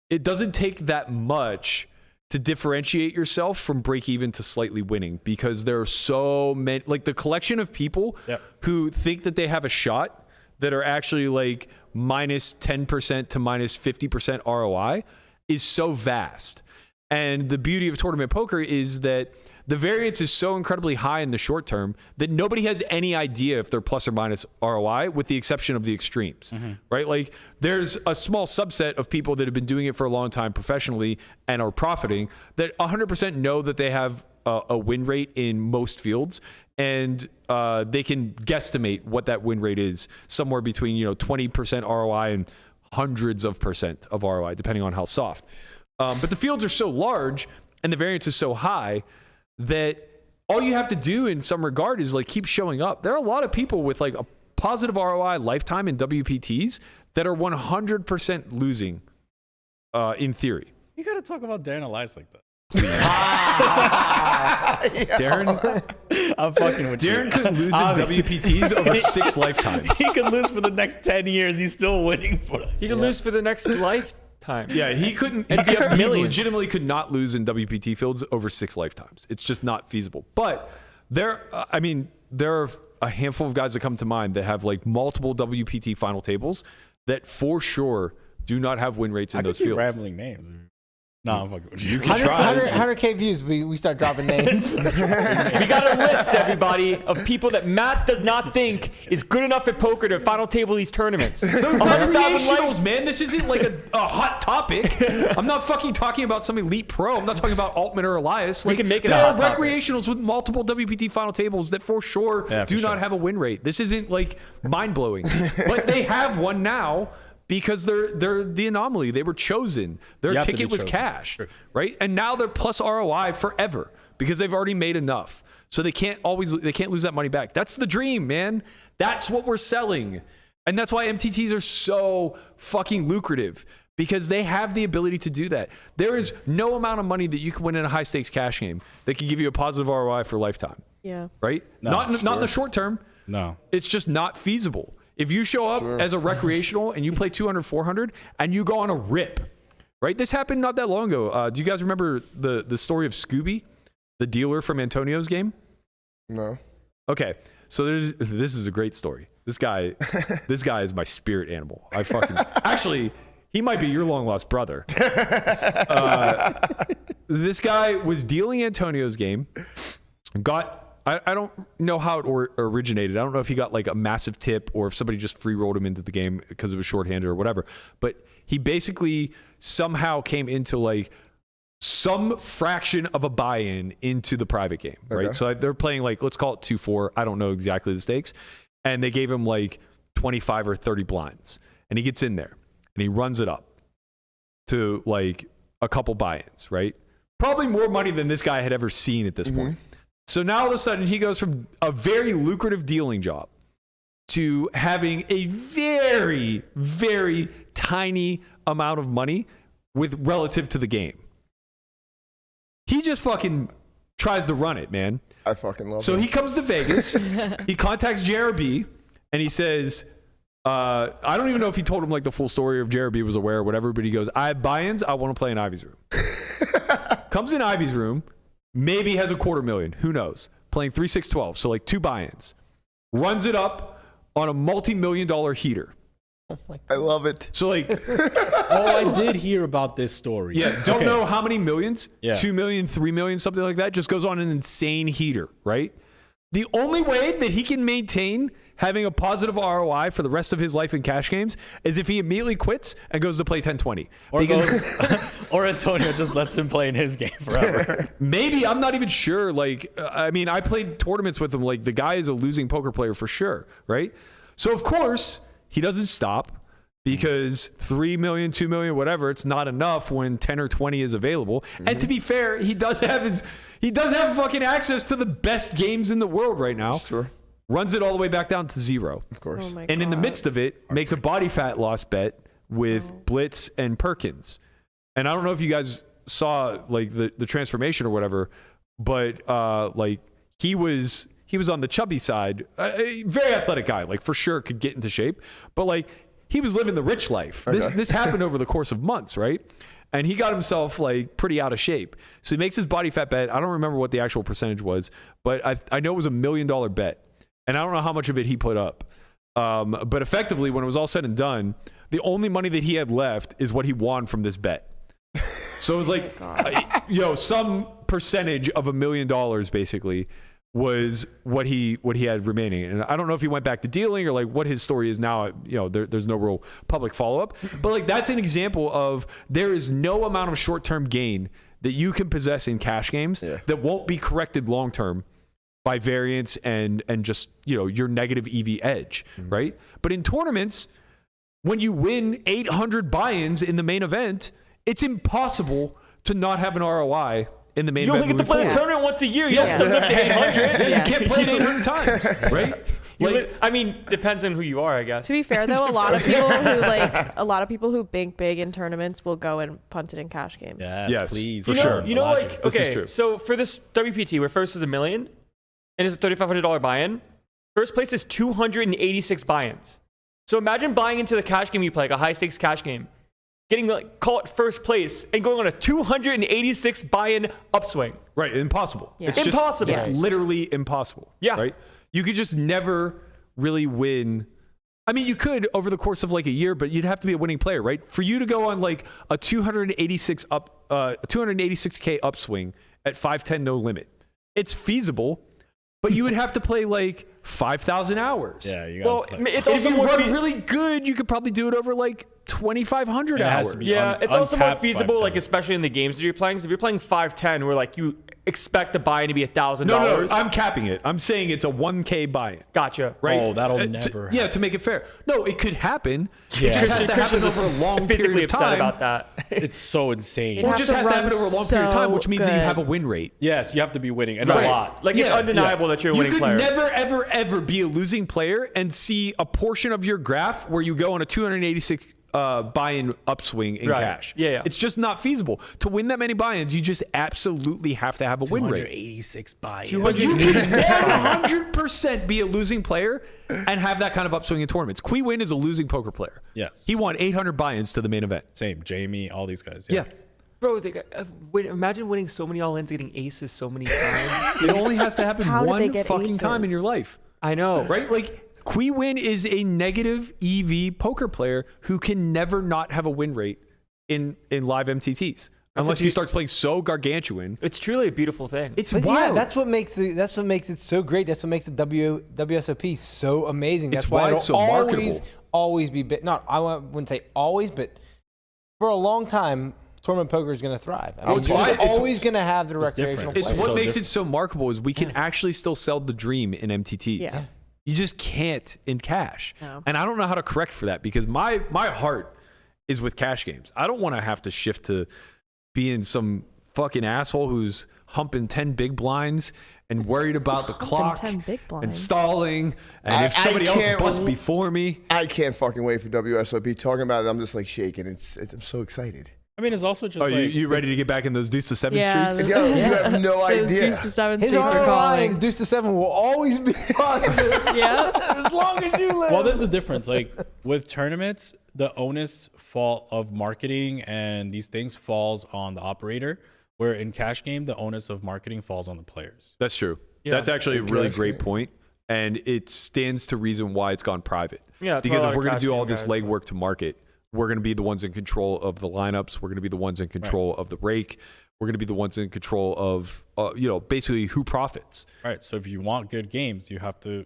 it doesn't take that much to differentiate yourself from break even to slightly winning, because there are so many, like the collection of people who think that they have a shot that are actually like minus 10% to minus 50% ROI is so vast. And the beauty of tournament poker is that the variance is so incredibly high in the short term that nobody has any idea if they're plus or minus ROI, with the exception of the extremes, right? Like there's a small subset of people that have been doing it for a long time professionally and are profiting that 100% know that they have a win rate in most fields, and they can guesstimate what that win rate is, somewhere between 20% ROI and hundreds of percent of ROI, depending on how soft. But the fields are so large and the variance is so high that all you have to do in some regard is like keep showing up. There are a lot of people with like a positive ROI lifetime in WPTs that are 100% losing in theory. You got to talk about Darren Elias like that. Darren, I'm fucking with Darren you. could lose in WPTs over 6 lifetimes. He could lose for the next 10 years. He's still winning for us. He can lose for the next lifetime. Yeah, he couldn't. He legitimately could not lose in WPT fields over 6 lifetimes. It's just not feasible. But there are a handful of guys that come to mind that have like multiple WPT final tables that for sure do not have win rates in those fields. Rambling names. No, I'm fucking with you. You can try. 100K views, we start dropping names. We got a list, everybody, of people that Matt does not think is good enough at poker to final table these tournaments. They're recreationals, man. This isn't like a hot topic. I'm not fucking talking about some elite pro. I'm not talking about Altman or Elias. We can make it a there are hot topic. recreationals with multiple WPT final tables that for sure do not have a win rate. This isn't like mind-blowing. But they have one now, because they're the anomaly. They were chosen. Their ticket was cash, right? And now they're plus ROI forever because they've already made enough. So they can't lose that money back. That's the dream, man. That's what we're selling. And that's why MTTs are so fucking lucrative, because they have the ability to do that. There is no amount of money that you can win in a high stakes cash game that can give you a positive ROI for lifetime. Yeah. Right? Not in the short term. No. It's just not feasible. If you show up as a recreational and you play 200, 400 and you go on a rip, right? This happened not that long ago. Do you guys remember the story of Scooby, the dealer from Antonio's game? No. Okay. So this is a great story. This guy is my spirit animal. Actually, he might be your long lost brother. This guy was dealing Antonio's game, I don't know how it originated. I don't know if he got like a massive tip or if somebody just free rolled him into the game because it was shorthanded or whatever. But he basically somehow came into like some fraction of a buy-in into the private game, right? Okay. So they're playing like, let's call it 2-4. I don't know exactly the stakes. And they gave him like 25 or 30 blinds. And he gets in there and he runs it up to like a couple buy-ins, right? Probably more money than this guy had ever seen at this point. So now all of a sudden he goes from a very lucrative dealing job to having a very, very tiny amount of money with relative to the game. He just fucking tries to run it, man. I fucking love it. So he comes to Vegas. He contacts JRB and he says, I don't even know if he told him like the full story, or if JRB was aware or whatever, but he goes, I have buy-ins. I want to play in Ivy's room. Comes in Ivy's room. Maybe has $250,000. Who knows? Playing 3-6-12. So like 2 buy-ins. Runs it up on a multi-million-dollar heater. I love it. So like, I did hear about this story. yeah, don't know how many millions. Yeah. 2 million, 3 million, something like that. Just goes on an insane heater, right? The only way that he can maintain having a positive ROI for the rest of his life in cash games is if he immediately quits and goes to play 10-20. Or Antonio just lets him play in his game forever. Maybe, I'm not even sure. Like, I mean, I played tournaments with him. Like, the guy is a losing poker player for sure, right? So, of course, he doesn't stop because 3 million, 2 million, whatever, it's not enough when 10 or 20 is available. And to be fair, he does have fucking access to the best games in the world right now. Sure. Runs it all the way back down to 0. Of course. Oh my And in the God. midst of it, makes a body fat loss bet with Blitz and Perkins. And I don't know if you guys saw like the transformation or whatever, but like he was he was on the chubby side. A very athletic guy, like for sure could get into shape, but like he was living the rich life. This happened over the course of months, right? And he got himself like pretty out of shape. So he makes his body fat bet. I don't remember what the actual percentage was, but I know it was $1 million bet. And I don't know how much of it he put up. But effectively, when it was all said and done, the only money that he had left is what he won from this bet. So it was like, some percentage of $1 million basically was what he had remaining. And I don't know if he went back to dealing or like what his story is now. There's no real public follow-up. But like that's an example of there is no amount of short-term gain that you can possess in cash games that won't be corrected long-term by variance and just, your negative EV edge, right? But in tournaments, when you win 800 buy-ins in the main event, it's impossible to not have an ROI in the main event. You only get to play the tournament once a year. You don't have to live to 800. You can't play it 800 times, right? Depends on who you are, I guess. To be fair, though, a lot of people who bank big in tournaments will go and punt it in cash games. Yes, please. for sure. This is true. So for this WPT, where first is $1 million and it's a $3,500 buy-in, first place is 286 buy-ins. So imagine buying into the cash game you play, like a high-stakes cash game, getting call it first place and going on a 286 buy-in upswing. Right, impossible. Yeah. It's Impossible. It's literally impossible. Yeah. Right? You could just never really win. I mean, you could over the course of like a year, but you'd have to be a winning player, right? For you to go on like a 286K upswing at 510 no limit, it's feasible, but you would have to play like 5,000 hours. Yeah, you got to play. It's If also you more run really good, you could probably do it over like 2,500 It has hours. to be it's also more uncapped feasible, 510. like especially in the games that you're playing. Because if you're playing 510, where like you expect the buy-in to be $1,000. No, I'm capping it. I'm saying it's a 1K buy-in. Gotcha. Right? Oh, that'll never happen. Yeah, to make it fair. No, it could happen. Yeah. It just has to happen over a long Physically period of upset time. about that. It's so insane. It'd Or it have just to has to happen run over a long period of time, which means that you so have a win rate. Yes, you have to be winning, and Right. a lot. Like it's undeniable that you're a winning player. You could never, ever, ever be a losing player and see a portion of your graph where you go on a 286 buy-in upswing in cash. Yeah. It's just not feasible. To win that many buy-ins, you just absolutely have to have a win rate. 286 buy-ins. But you can 100% be a losing player and have that kind of upswing in tournaments. Qui Win is a losing poker player. Yes. He won 800 buy-ins to the main event. Same. Jamie, all these guys. Yeah. Bro, imagine winning so many all-ins, getting aces so many times. It only has to happen How do they one get fucking time in aces? your life. I know. Right? Like, Qui Win is a negative EV poker player who can never not have a win rate in live MTTs. Unless he starts playing so gargantuan. It's truly a beautiful thing. It's But wild. yeah, that's what makes it so great. That's what makes the WSOP so amazing. That's It's why why it'll it's so marketable. always be I wouldn't say always, but for a long time, tournament poker is going to thrive. I mean, it's why- you're always going to have the recreational different. It's players. what so makes it different. so marketable is we can actually still sell the dream in MTTs. Yeah. You just can't in cash. No. And I don't know how to correct for that because my heart is with cash games. I don't want to have to shift to being some fucking asshole who's humping 10 big blinds and worried about the clock 10 big and blinds. stalling and if I somebody else can't- busts before me. I can't fucking wait for WSOP. Talking about it, I'm just like shaking. I'm so excited. I mean, it's also just Oh, like you ready to get back in those deuce to seven Yeah, streets? Yo, you have no Those idea. deuce to seven His streets are ROI calling. in Deuce to 7 will always be on Yeah. as long as you live. well, there's a difference. Like with tournaments, the onus fall of marketing and these things falls on the operator, where in cash game, the onus of marketing falls on the players. That's true. Yeah. That's actually a really Cash great game. point. And it stands to reason why it's gone private. Yeah, that's why because a lot if of we're going cash to do all game this guys, legwork to market, we're going to be the ones in control of the lineups. We're going to be the ones in control of the rake. We're going to be the ones in control of, basically who profits. Right. So if you want good games, you have to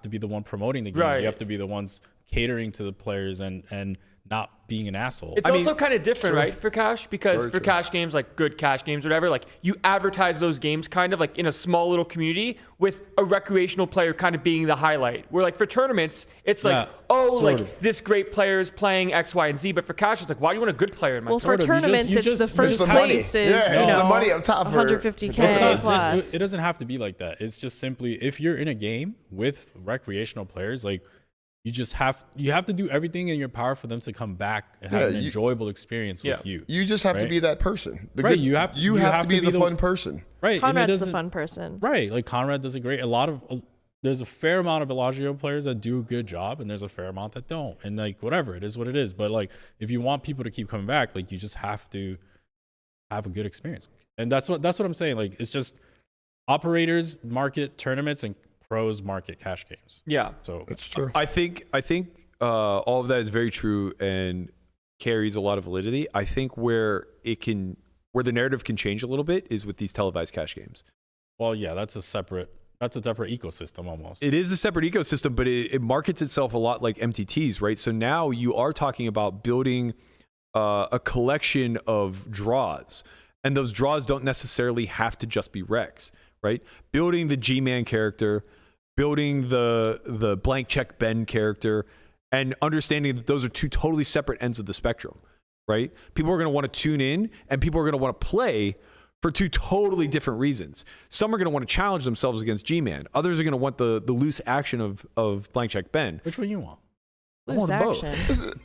be the one promoting the games. Right. You have to be the ones catering to the players and not being an asshole. It's also kind of different, right, for cash? Because Very for true. cash games, like good cash games, whatever, like you advertise those games kind of like in a small little community with a recreational player kind of being the highlight. Where like for tournaments, it's like, Yeah, sort of. this great player is playing X, Y, and Z. But for cash, it's like, why do you want a good player in my Well, for tournament? Sort of. You tournaments, just- it's the you first just- the money. place is Yeah, it's the money up top for- 150K It's not- plus. it doesn't have to be like that. It's just simply if you're in a game with recreational players, like you have to do everything in your power for them to come back and have an enjoyable experience with you. You just have to be that person. You have to be the fun person. Right. Conrad's the fun person. Right. Like Conrad does there's a fair amount of Bellagio players that do a good job, and there's a fair amount that don't. And like whatever, it is what it is. But like if you want people to keep coming back, like you just have to have a good experience. And that's what I'm saying. Like it's just operators market tournaments and pros market cash games. Yeah. So That's true. I think all of that is very true and carries a lot of validity. I think where the narrative can change a little bit is with these televised cash games. well, yeah, that's a separate ecosystem almost. It is a separate ecosystem, but it markets itself a lot like MTTs, right? So now you are talking about building a collection of draws, and those draws don't necessarily have to just be Rex, right? Building the G-Man character, building the blank check Ben character, and understanding that those are two totally separate ends of the spectrum, right? People are going to want to tune in, and people are going to want to play for two totally different reasons. Some are going to want to challenge themselves against G-Man. Others are going to want the loose action of blank check Ben. Which one you want? I want them both.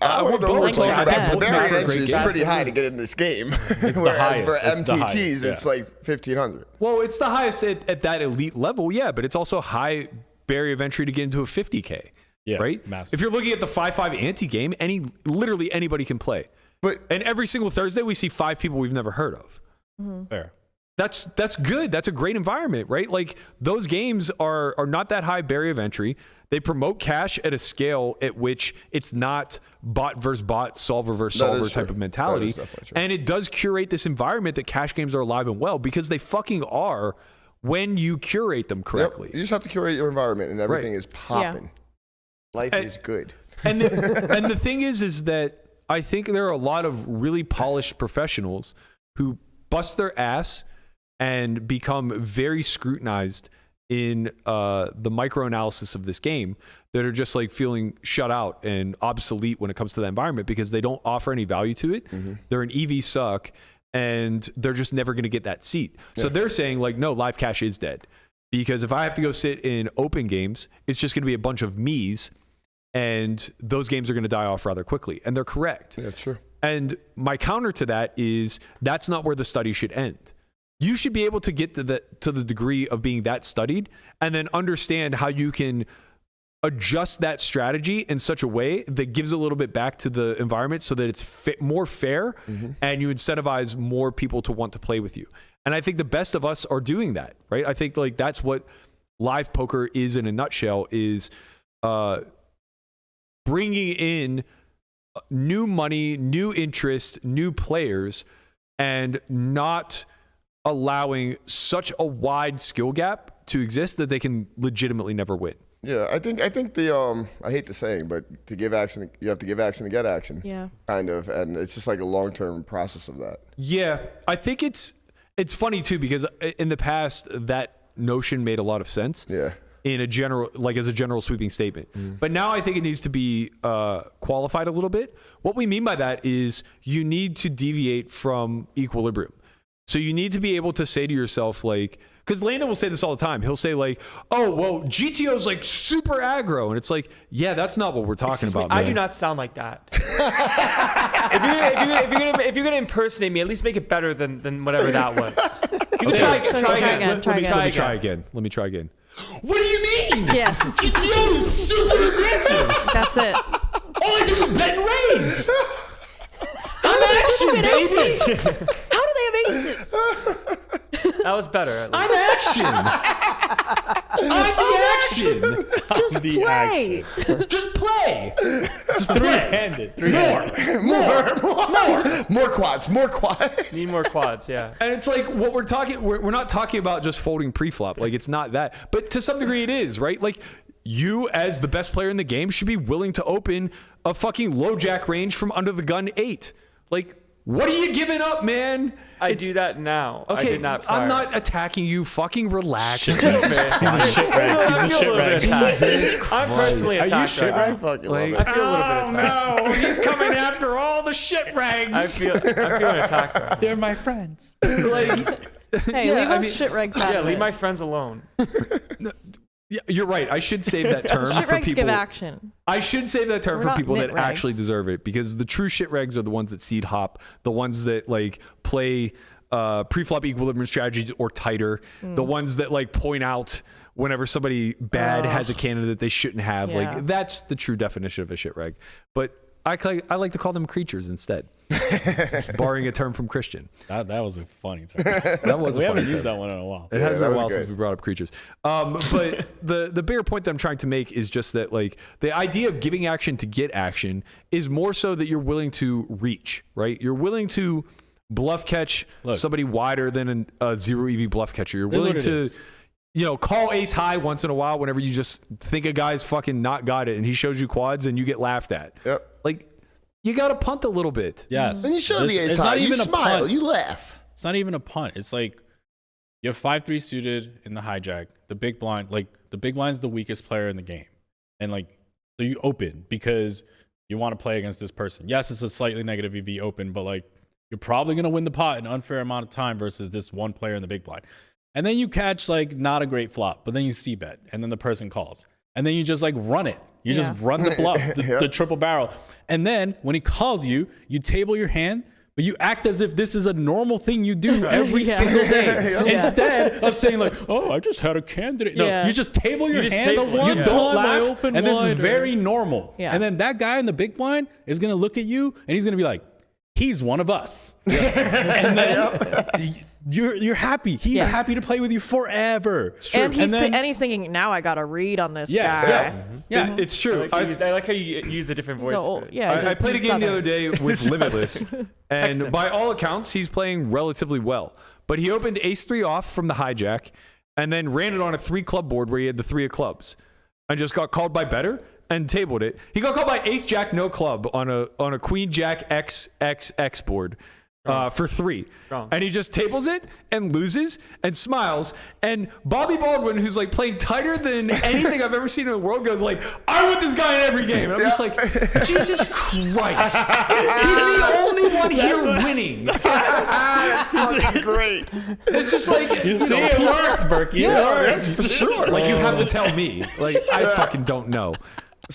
I want to know both. what Like, the barrier for a entry great is game. pretty high to get in this game. the Whereas highest. for It's the MTTs, highest, it's yeah. like 1,500. Well, it's the highest at that elite level, yeah, but it's also high barrier of entry to get into a 50K, Yeah, right? massive. If you're looking at the 5-5 anti-game, literally anybody can play. And every single Thursday, we see 5 people we've never heard of. Fair. That's good. That's a great environment, right? Like those games are not that high barrier of entry. They promote cash at a scale at which it's not bot versus bot, solver versus That solver is type true. of mentality. That is definitely true. And it does curate this environment that cash games are alive and well because they fucking are when you curate them correctly. Yep. You just have to curate your environment and everything is popping. Life And- is good. And the thing is that I think there are a lot of really polished professionals who bust their ass and become very scrutinized in the micro analysis of this game that are just like feeling shut out and obsolete when it comes to the environment because they don't offer any value to it. They're an EV suck and they're just never going to get that seat. So they're saying like, no, live cash is dead because if I have to go sit in open games, it's just going to be a bunch of me's and those games are going to die off rather quickly. And they're correct. Yeah, sure. And my counter to that is that's not where the study should end. You should be able to get to the degree of being that studied and then understand how you can adjust that strategy in such a way that gives a little bit back to the environment so that it's more fair and you incentivize more people to want to play with you. And I think the best of us are doing that, right? I think like that's what live poker is in a nutshell is bringing in new money, new interest, new players, and not allowing such a wide skill gap to exist that they can legitimately never win. Yeah, I think the I hate the saying, but to give action, you have to give action to get action. Yeah. Kind of, and it's just like a long-term process of that. Yeah, I think it's funny too because in the past that notion made a lot of sense. Yeah. In a general, like as a general sweeping statement. But now I think it needs to be qualified a little bit. What we mean by that is you need to deviate from equilibrium. So you need to be able to say to yourself, like, because Landon will say this all the time. He'll say like, oh, well, GTO's like super aggro. And it's like, yeah, that's not what we're talking about, man. I do not sound like that. if you're gonna impersonate me, at least make it better than whatever that was. You can try again. Let me try again. What do you mean? Yes. GTO is super aggressive. That's it. All I do is bet and raise. I'm action, baby. How do they have aces? That was better. I'm action. I'm the action. Just play. Just play. Just three-handed. More quads. Need more quads, yeah. And it's like what we're not talking about just folding pre-flop. Like it's not that. But to some degree it is, right? Like you as the best player in the game should be willing to open a fucking low jack range from under the gun 8. Like what are you giving up, man? I do that now. Okay, I did not prior. I'm not attacking you. Fucking relax. He's a shit-rag. He's a shit-rag. I'm personally Are you attacked right I now. fucking Like, love it. I feel a little bit attacked. no, he's coming after all the shit rags. I'm feeling attacked right now. They're my friends. like, Hey, Yeah, leave I us mean- shit regs out Yeah, of leave it. my friends alone. Yeah, you're right. I should save that term for Shitregs people. give action. I should save that term We're for not people that nitregs. actually deserve it, because the true shitregs are the ones that seed hop, the ones that like play pre-flop equilibrium strategies or tighter, the ones that like point out whenever somebody bad has a candidate they shouldn't have. Yeah. Like that's the true definition of a shitreg. But I like to call them creatures instead, borrowing a term from Christian. That was a funny term. That was We a funny haven't term. used that one in a while. It has that been a was while good. since we brought up creatures. But the bigger point that I'm trying to make is just that like the idea of giving action to get action is more so that you're willing to reach, right? You're willing to bluff catch somebody wider than a zero EV bluff catcher. You're willing to, call ace high once in a while whenever you just think a guy's fucking not got it and he shows you quads and you get laughed at. Yep. Like you got to punt a little bit. Yes. And you show This- the ace it's high. not You even a smile. punt. You laugh. It's not even a punt. It's like you have 5-3 suited in the hijack. The big blind, like the big blind's the weakest player in the game. And like, so you open because you want to play against this person. Yes, it's a slightly negative EV open, but like you're probably going to win the pot in an unfair amount of time versus this one player in the big blind. And then you catch like not a great flop, but then you see bet and then the person calls. And then you just like run it. You just run the bluff, the triple barrel. And then when he calls you, you table your hand, but you act as if this is a normal thing you do every single day. Instead of saying like, oh, I just had a candidate. No, you just table your just hand, table it. you Yeah. don't Time I laugh, open and this is wider. very normal. Yeah. And then that guy in the big blind is going to look at you and he's going to be like, he's one of us. And then you're happy. He's happy to play with you forever. And he's, then- and he's thinking, now I got to read on this Yeah, guy. yeah, yeah. It's true. I like how you use a different voice. So, for it. yeah, I played a he's game the Southern. other day with Limitless, and Texan. by all accounts, he's playing relatively well. But he opened ace-3 off from the hijack, and then ran it on a 3-club board where he had the 3 of clubs, and just got called by better and tabled it. He got called by ace-jack no club on a queen-jack XXX board. For 3. Wrong. And he just tables it and loses and smiles. And Bobby Baldwin, who's like playing tighter than anything I've ever seen in the world, goes like, I want this guy in every game. And I'm just like, Jesus Christ. He's the only one here winning. Fucking great. It's just like, You see, it works, Berkey. It works. For sure. like you have to tell me. Like, I fucking don't know.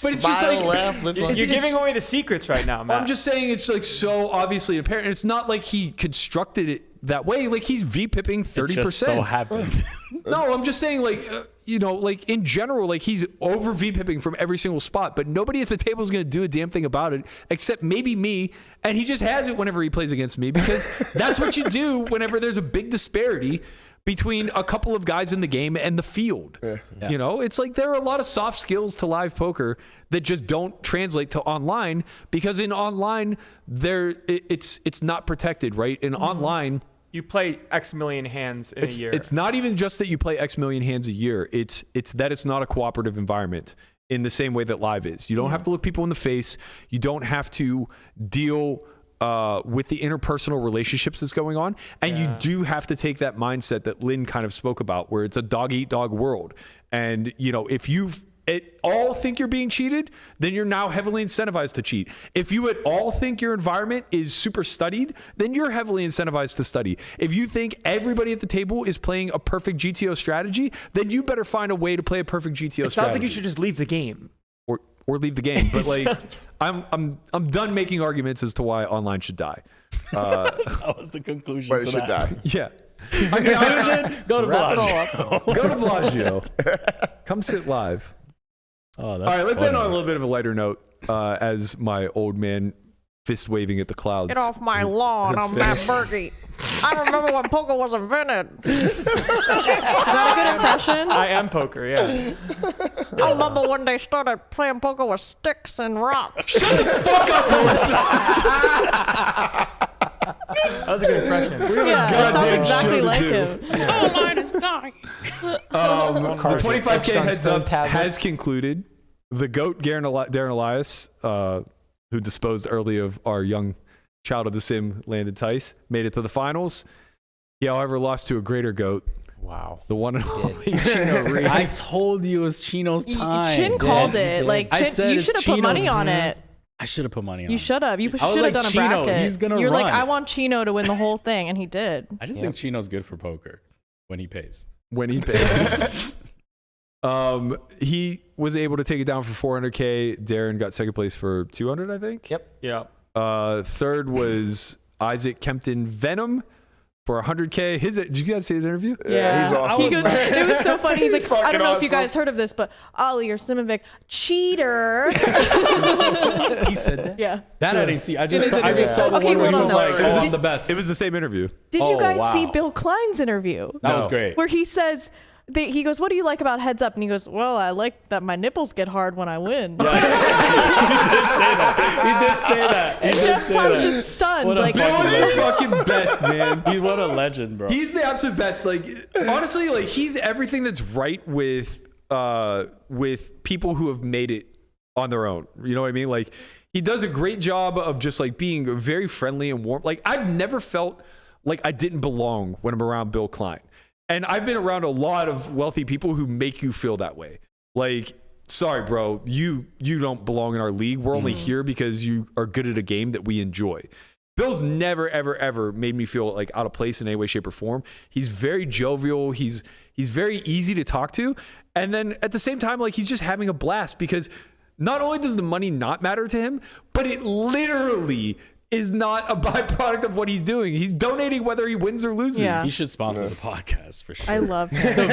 But it's just Smile, like, laugh, lip lock. You're giving away the secrets right now, Matt. I'm just saying it's like so obviously apparent. It's not like he constructed it that way. Like he's V-pipping 30%. Just so happened. No, I'm just saying, like, like in general, like he's over V-pipping from every single spot, but nobody at the table is going to do a damn thing about it except maybe me. And he just has it whenever he plays against me because that's what you do whenever there's a big disparity between a couple of guys in the game and the field. You know, it's like there are a lot of soft skills to live poker that just don't translate to online because in online it's not protected, right? In online, you play X million hands in a year. it's not even just that you play X million hands a year. It's that it's not a cooperative environment in the same way that live is. You don't have to look people in the face. You don't have to deal with the interpersonal relationships that's going on. And you do have to take that mindset that Lynn kind of spoke about where it's a dog eat dog world. And, if you all think you're being cheated, then you're now heavily incentivized to cheat. If you at all think your environment is super studied, then you're heavily incentivized to study. If you think everybody at the table is playing a perfect GTO strategy, then you better find a way to play a perfect GTO strategy. It sounds like you should just leave the game. Or leave the game. But like I'm done making arguments as to why online should die. That was the conclusion. But it to should that. die. Yeah. Go to Wrap it all Bellagio. up. Go to Bellagio. Come sit live. Oh, that's All right, let's funny. end on a little bit of a lighter note as my old man fist waving at the clouds. Get off my lawn. I'm Matt Berkey. I remember when poker was invented. Is that a good impression? I am poker, yeah. I remember when they started playing poker with sticks and rocks. Fuck up, Melissa. That was a good impression. Yeah, that sounds goddamn exactly show to like do. him. Oh, mine is dying. The 25K Etched on heads stone up tablets. has concluded. The GOAT, Darren Elias, who disposed early of our young child of the sim, Landon Tice, made it to the finals. He, however, lost to a greater GOAT, Wow. the one and only Chino Rheem. I told you it was Chino's time. Chin called it. Like, I Chin, said you it's should have put Chino's money on time. it. I should have put money on You it. should have. You should I was have like, done a Chino, bracket. he's gonna You're like, run. I want Chino to win the whole thing, and he did. I just think Chino's good for poker when he pays. when he pays. He was able to take it down for 400K. Darren got second place for 200, I think. Yep. Yeah. Third was Isaac Kempton Venom for 100K. Did you guys see his interview? Yeah, he's awesome. He goes, it was so funny. He's like, I fucking don't know if you awesome. guys heard of this, but Ali or Simovic, cheater. He said that. Yeah. That I didn't see. I just It is saw the okay, one where he hold was on, like, no. "Oh, I'm the best." It was the same interview. Did Oh, you guys see wow. Bill Klein's interview? That was No. great. Where he says, he goes, what do you like about Heads Up? And he goes, well, I like that my nipples get hard when I win. He did say that. He did Jeff say Platt's that. just stunned. What a Like, Bill fucking is legend. the fucking best, man. What a legend, bro. He's the absolute best. Like, honestly, like he's everything that's right with people who have made it on their own. You know what I mean? Like, he does a great job of just like being very friendly and warm. Like, I've never felt like I didn't belong when I'm around Bill Klein. And I've been around a lot of wealthy people who make you feel that way. Like, sorry, bro, you don't belong in our league. We're only here because you are good at a game that we enjoy. Bill's never, ever, ever made me feel like out of place in any way, shape, or form. He's very jovial. He's very easy to talk to. And then at the same time, like, he's just having a blast because not only does the money not matter to him, but it literally is not a byproduct of what he's doing. He's donating whether he wins or loses. Yeah. He should sponsor the podcast for sure. I love him.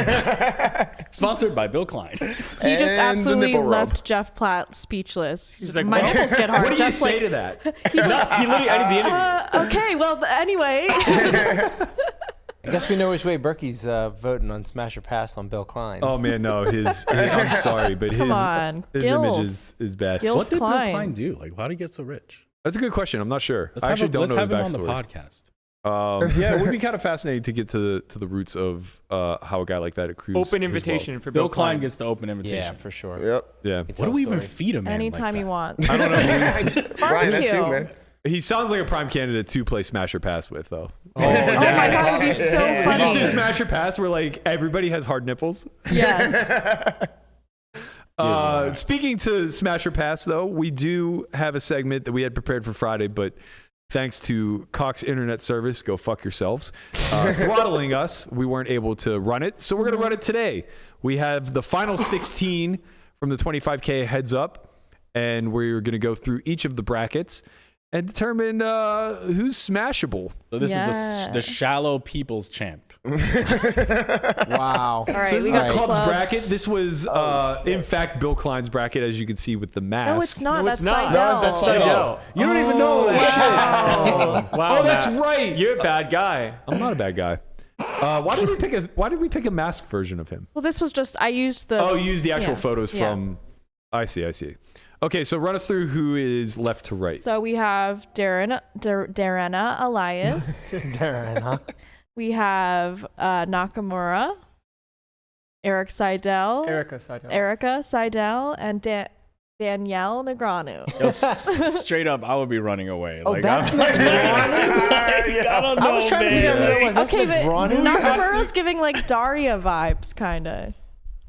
Sponsored by Bill Klein. He just And the absolutely nipple rub. left Jeff Platt speechless. He's like, my what? nipples get hard. What do you Jeff's say like, to that? he's like, He literally ended the interview. okay, well, anyway. I guess we know which way Berkey's voting on Smash or Pass on Bill Klein. Oh man, no, I'm sorry, but Come on. his Gilf. image is bad. Gilf What did Klein. Bill Klein do? Like, how did he get so rich? That's a good question. I'm not sure. Let's I actually don't know his him on the backstory. podcast. Yeah, it would be kind of fascinating to get to the roots of how a guy like that accrues Open his invitation for Bill Bill Klein Klein. gets the open invitation. yeah, for sure. Yep. wealth. Yeah, What do we even feed him? Anytime he wants. Ryan, that's you, man. he sounds like a prime candidate to play Smash or Pass with, though. Oh my god, it'd be so Did you funny. say Smash or Pass where like everybody has hard nipples? Yes. Speaking to Smash or Pass, though, we do have a segment that we had prepared for Friday, but thanks to Cox Internet Service, go fuck yourselves, throttling us, we weren't able to run it. So we're going to run it today. We have the final 16 from the 25K Heads Up, and we're going to go through each of the brackets and determine who's smashable. So this Yeah. is the shallow people's champ. Wow. All right, So this we is got the club's clubs. bracket. This was, in fact, Bill Klein's bracket, as you can see with the mask. No, it's not. No, That's it's not. Seidel. That's Seidel. You don't even know that Wow. Wow, Oh, that's Matt. right. You're a bad guy. I'm not a bad guy. Why did we pick a masked version of him? Well, this was just, I used the. Oh, you used the actual yeah, photos yeah. from. I see. Okay, so run us through who is left to right. So we have Darren, Darena Elias. Darren, huh? We have Nakamura, Eric Seidel, Erica Seidel. Erica Seidel, and Danielle Negreanu. Yo, straight up, I would be running away. Oh, that's not I don't know, I was trying to figure out who it was. That's Okay, but Negreanu? Nakamura's giving like Daria vibes, kind of.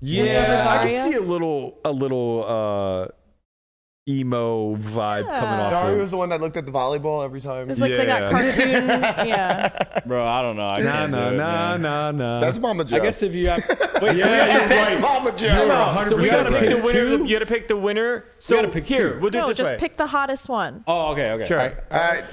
Yeah, I Daria? can see a little emo vibe coming off. Dario of was the one that looked at the volleyball every time. It was like that Yeah. cartoon. Yeah. Bro, I don't know. I can't do it, man. Nah. That's Mama Joe. I guess if you have. Wait, so Yeah, you're That's right. Mama Joe. You're 100% So we gotta right. pick the winner. Two? You gotta pick the winner. So gotta pick here, two. we'll do No, it this just way. pick the hottest one. Oh, okay. Sure. All right. All right.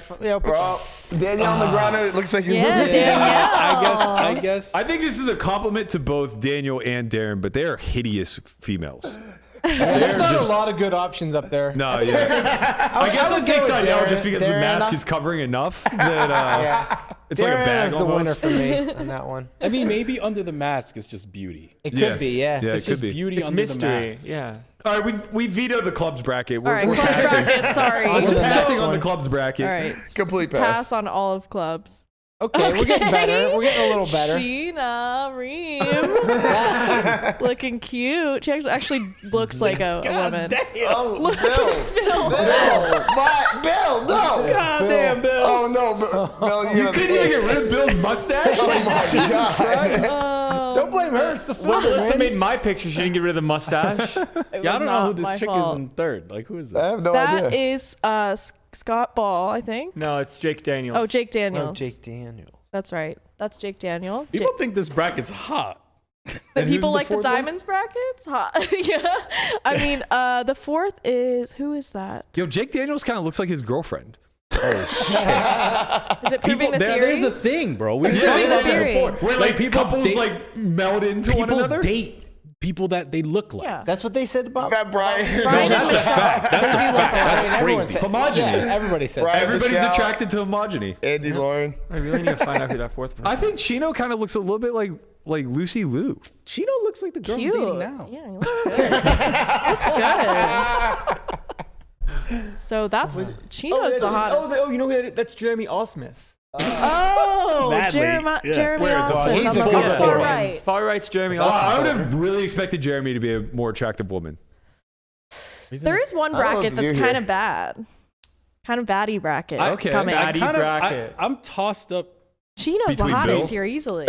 Well, Danielle Negreanu, it looks like you Yeah, moved it. Danielle. I guess. I think this is a compliment to both Daniel and Darren, but they are hideous females. There's not a lot of good options up there. No, yeah. I guess I I'll would take go with Seidel Darren- just because the Darren, mask huh? is covering enough that Yeah. it's like a Darren bag is the winner almost. for me on that one. I mean, maybe under the mask is just beauty. It could Yeah. be, yeah. Yeah, it It's could just be. beauty It's under the mystery. mask. Yeah. All right, we vetoed the club's bracket. All right, clubs bracket. Sorry. On to We're the passing next on one. the club's bracket. All right. Complete pass. Pass on all of clubs. Okay, we're getting better. We're getting a little better. Sheena Rheem. Looking cute. She actually looks like a woman. Oh, Bill, no. God damn, Bill. Oh, no. Bill, You couldn't even get rid of Bill's mustache? Oh, my God. Oh, Don't blame her. It's the Well, filter, Melissa man. made my picture. She didn't get rid of the mustache. it Yeah, I was don't know not who this my chick fault. is in third. Like, who is I this? have no That idea. is Scott Ball, I think. No, it's Jake Daniels. Oh, Jake Daniels. Oh, Jake Daniels. That's right. That's Jake Daniels. People think this bracket's hot. The And people who's the like the fourth one? diamonds brackets. Yeah. I mean, the fourth is who is that? Yo, Jake Daniels kind of looks like his girlfriend. Is it proving the theory? There's a thing, bro. We've It's talked proving the about this theory. before. Where like people couples date, like meld into one people another. date people that they look like. Yeah. That's what they said about That Brian. Brian That's a fact. That's a fact. That's everyone crazy. said- Homogeny. Yeah, everybody said Brian that. Everybody's Michelle, attracted to homogeny. Andy Loren. I really need to find out who that fourth person. I think Chino kind of looks a little bit like Lucy Liu. Chino looks like the girl I'm Cute. dating now. Yeah, he looks good. looks good. So that's Chino's the hottest. You know who that is? That's Jeremy Osmus. Badly. Jeremy Where? Osmus He's on the the fourth far one. right. Far right's Jeremy I Osmus. would have really expected Jeremy to be a more attractive woman. There is one I don't know bracket what to that's do kind here. of bad. Kind of baddie bracket. Okay. Coming. Baddie bracket. I'm tossed up. Chino's the Between hottest Bill? here easily.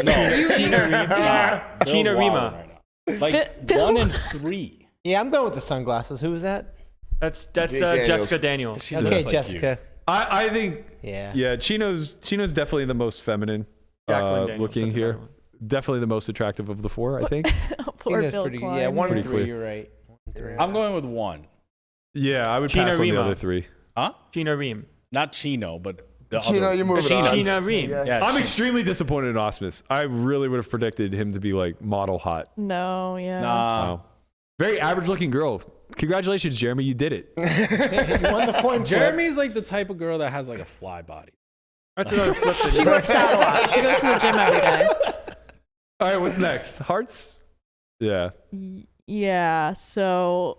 Chino Rima. Like Phil- 1 and 3. Yeah, I'm going with the sunglasses. Who was that? That's Jake Daniels. Jessica Daniels. She Okay, looks like Jessica. I think Yeah. Chino's definitely the most feminine Jacqueline Daniels, looking that's here. another one. Definitely the most attractive of the four, I think. Poor Tina's Bill pretty, Klein. yeah, 1 and Pretty 3, clear. you're right. 1 and 3. I'm going with 1. Yeah, I would Chino pass on the Rima. other three. Huh? Chino Reem. Not Chino, but the Chino, other. you move it on. Chino Reem. Yeah, I'm Chi- extremely disappointed in Osmus. I really would have predicted him to be like model hot. No, yeah. Nah. Wow. Very average looking girl. Congratulations, Jeremy. You did it. You won the coin flip. Jeremy's like the type of girl that has like a fly body. That's another flip. She works out a lot. She goes to the gym every day. All right, what's next? Hearts? Yeah. Yeah, so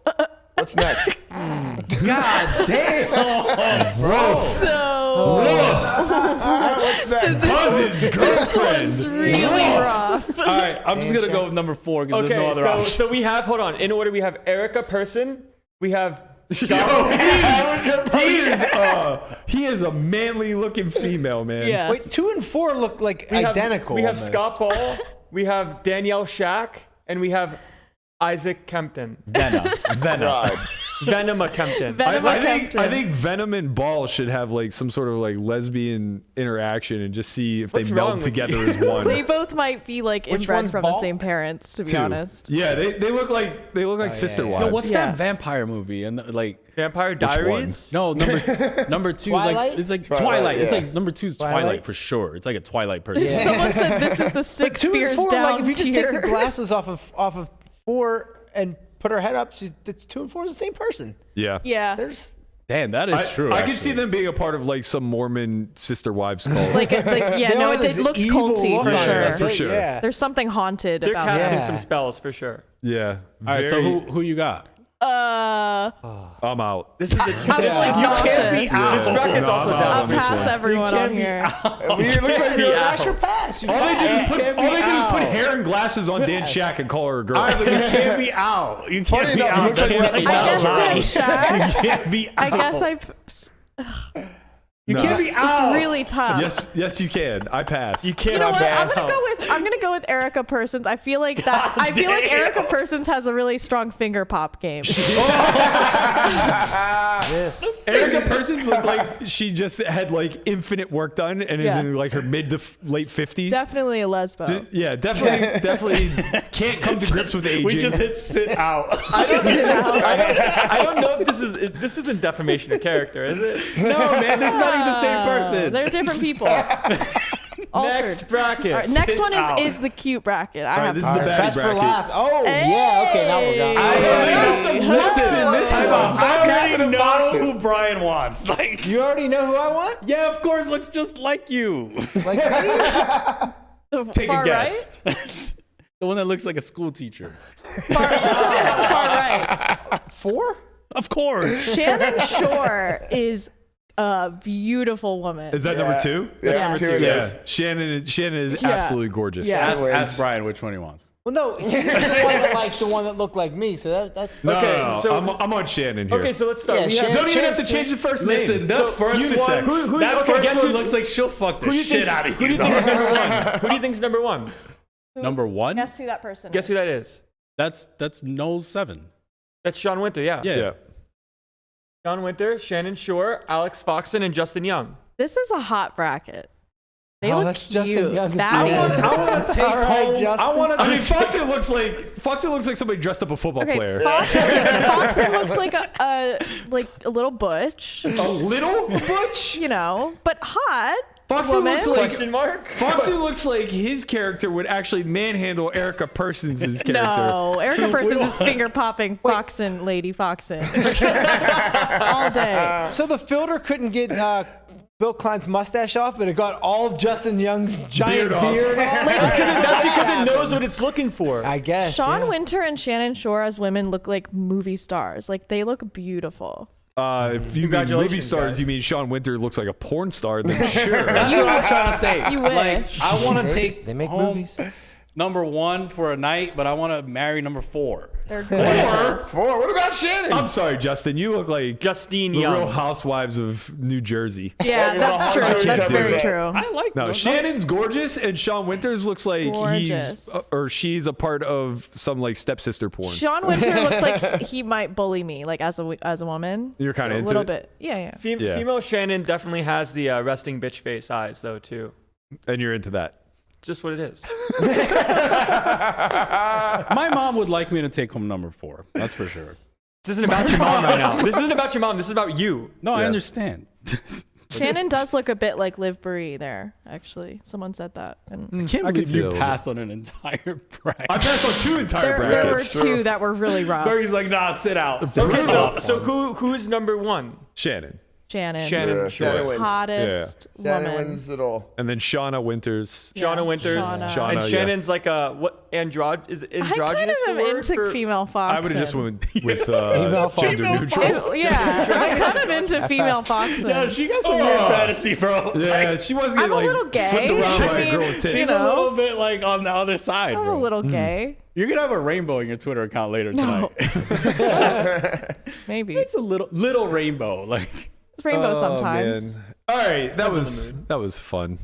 What's next? God damn, bro. so What's next? so Cousin's this girlfriend. one's really rough. All right, I'm just gonna go with number 4 because Okay, there's no other so option. so we have, hold on, in order we have Erica Person, we have Yo, he is a manly looking female, man. Yeah. Wait, 2 and 4 look like we have, identical. We have almost. Scott Ball, we have Danielle Shack, and we have Isaac Kempton. Venom. God. Venema Kempton. I think Venom and Ball should have like some sort of like lesbian interaction and just see if What's they wrong meld with together you? as one. They both might be like Which inbred one's from Ball? the same parents, to be Two. honest. Yeah, they look like sister yeah. wives. No, what's Yeah. that vampire movie? And like, Vampire Diaries? no, number 2 is Twilight? like it's like Twilight, Twilight. It's yeah. like number 2 is Twilight? Twilight for sure. It's like a Twilight person. Someone said this is the But 6 2 and beers 4, down like if you just tier. take the glasses off of 4 and put her head up, it's 2 and 4 is the same person. Yeah. Yeah. There's Damn, that is true. I could actually. see them being a part of like some Mormon sister wives cult. Like yeah, There no, was it this looks evil culty look for on it. sure. For sure. Yeah. There's something haunted They're about casting Yeah. some spells for sure. Yeah. All right, so who you got? I'm out. This is the I was like, nauseous. This bracket's also I'm out I'll on this pass one. everyone on be here. I mean, it looks like you're That's your pass. You All they pass. did is put hair and glasses on Dan Shack and call her a girl. But you can't be out. You Funny can't be enough, out. it looks like That's we're not at the I guess Wow. Dan Shack. You can't be out. I guess You can't be it's out. really tough. Yes, you can. I pass. You You can't know what? pass. I'm gonna go with Erica Persons. I feel like Erica Persons has a really strong finger pop game. Yes. Erica Persons looked like she just had like infinite work done and is Yeah. in like her mid to late 50s. Definitely a lesbo. Yeah, definitely can't come to grips with aging. We just hit sit out. I don't know if this isn't defamation of character, is it? No, man, this is not even the same person. They're different people. Altered. Next bracket. All right, next Sit one out. is the cute bracket. I All right, have this to is the say. baddie Best for bracket. last. Oh, yeah. Okay, now we're gone. There's some looks in this one. I already know Foxes. who Brian wants. Like, You already know who I want? yeah, of course, looks just like you. Like The Take far a guess. right. The one that looks like a school teacher. It's far right. 4? Of course. Shannon Shore is a beautiful woman. Is that number 2? Yeah, Yeah. two it is. Shannon is Yeah. absolutely gorgeous. Yeah. Ask Brian which one he wants. Well, no, he's the one that looked like me. So that No, Okay, no, no. so- I'm on Shannon here. Okay, so let's start. Yeah, We have- Shannon- Don't even have to Shannon's- change the first Listen, name. that So, first unisex. one, Who- that okay, first guess one who- looks like she'll fuck the Who do you shit think's- out of Who you. do you think is number one? Who do you think is number one? Number 1? Guess who that person Guess is. who that is? That's Noel's 7. That's Sean Winter, yeah. Yeah. Sean Winter, Shannon Shore, Alex Foxon, and Justin Young. This is a hot bracket. They Oh, look that's cute. Justin Young. Baddies. I want to take home. Justin. I want to. I mean, Foxen looks like somebody dressed up a football Okay, player. Foxen looks like a little butch, A little butch. you know, but hot. Foxen woman. looks like Question mark? Foxen looks like his character would actually manhandle Erica Parsons' character. No, Erica Parsons is finger popping Foxen, Lady Foxen, all day. So the filter couldn't get Bill Klein's mustache off, but it got all of Justin Young's giant beard off. That's because it knows what it's looking for. I guess. Sean yeah. Winter and Shannon Shore as women look like movie stars. Like they look beautiful. If you mean Congratulations, movie stars, guys. you mean Sean Winter looks like a porn star, then sure. That's what I'm trying to say. You Like, wish. I want to take They make home movies. number 1 for a night, but I want to marry number 4. They're gorgeous. Four. What about Shannon? I'm sorry, Justin. You look like Justine the Young. Real Housewives of New Jersey. Yeah, that's true. That's very 110%. true. I like No, Shannon's gorgeous, and Sean Winters looks like Gorgeous. he's or she's a part of some like stepsister porn. Sean Winter looks like he might bully me, like as a woman. You're kinda a into little it? bit. Yeah. Yeah. Female Shannon definitely has the resting bitch face eyes, though, too. And you're into that. Just what it is. My mom would like me to take home number 4. That's for sure. This isn't about your mom right now. This isn't about your mom. This is about you. No, I Yeah. understand. Shannon does look a bit like Liv Brie there, actually. Someone said that. And I can't I could believe see you that a little passed on an entire bracket. I passed on 2 entire there were brackets. two that were really rough. Where he's like, nah, sit out. Okay, Sit so off. who's number 1? Shannon. Shannon. Shannon. Yeah, Sure. Shannon wins. Hottest Shannon woman. wins it all. And then Shauna Winters. Shauna Winters. Shauna, And yeah. Shannon's like a what? I kind Androgynous? of am the word into for- female Foxen. I would have just went with Female gender Foxen. neutral. Yeah, I'm kind of into female Foxen. No, she got some weird fantasy, bro. Yeah, she wasn't I'm getting a like little gay. flipped around I by a mean, girl with tits. She's you a know. little bit like on the other side, I'm bro. a little gay. You're gonna have a rainbow in your Twitter account later No. tonight. Maybe. It's a little rainbow, like. Rainbow Oh, sometimes. man. All right, that Depends on was fun.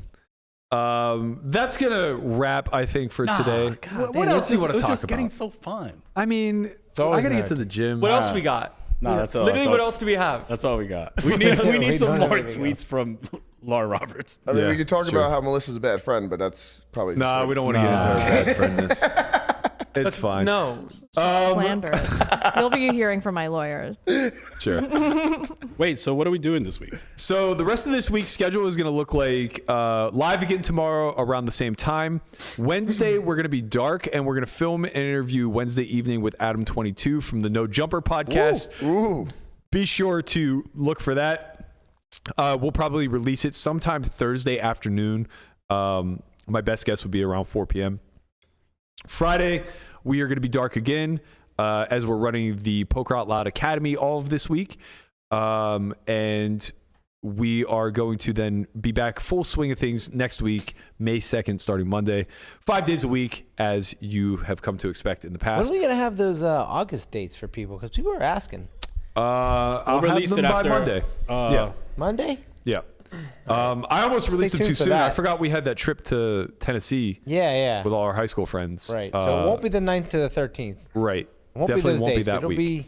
That's gonna wrap, I think, for today. What else do you want to It's talk just about? getting Getting so fun. I mean, I always gotta get to nerd. the gym. What else we got? No, that's all. Literally, that's what all- else do we have? That's all we got. We need We some don't more have anything tweets from Loren Roberts. I mean, Yeah, we could talk it's about true. how Melissa's a bad friend, but that's probably. Nah, we don't want to get into our bad friendness. It's fine. No. Slanderous. You'll be hearing from my lawyers. Sure. Wait, so what are we doing this week? So the rest of this week's schedule is going to look like live again tomorrow around the same time. Wednesday, we're going to be dark, and we're going to film an interview Wednesday evening with Adam22 from the No Jumper podcast. Ooh. Be sure to look for that. We'll probably release it sometime Thursday afternoon. My best guess would be around 4 p.m. Friday, we are going to be dark again as we're running the Poker Out Loud Academy all of this week. And we are going to then be back full swing of things next week, May 2nd, starting Monday. 5 days a week, as you have come to expect in the When past. are we gonna have those August dates for people? Because people are asking. I'll release have them it by after Monday. Yeah. Monday? Yeah. I almost released them tuned too for soon. I that. forgot we had that trip to Tennessee Yeah. with all our high school friends. Right. So it won't be the 9th to the 13th. Right. It won't Definitely be those won't days, be but that it'll week. be.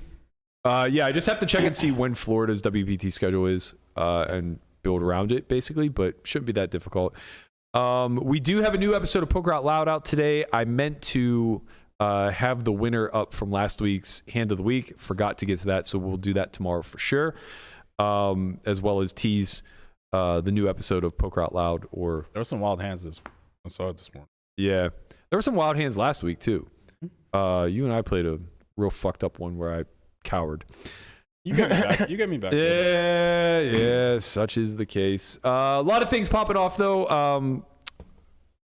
Yeah, I just have to check and see when Florida's WPT schedule is and build around it, basically, but shouldn't be that difficult. We do have a new episode of Poker Out Loud out today. I meant to have the winner up from last week's Hand of the Week. Forgot to get to that, so we'll do that tomorrow for sure, as well as tease the new episode of Poker Out Loud. Or There were some wild hands I saw it this morning. yeah, there were some wild hands last week too. You and I played a real fucked up one where I cowered. You get me back. You get me back. Yeah, such is the case. A lot of things popping off though.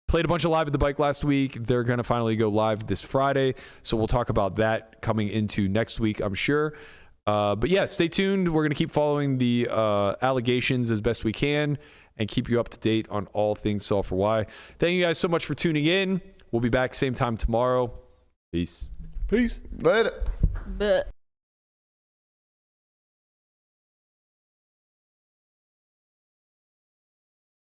Played a bunch of live at the bike last week. They're gonna finally go live this Friday, so we'll talk about that coming into next week, I'm sure. But yeah, stay tuned. We're gonna keep following the allegations as best we can and keep you up to date on all things Solve for Why. Thank you guys so much for tuning in. We'll be back same time tomorrow. Peace. Peace. Later. But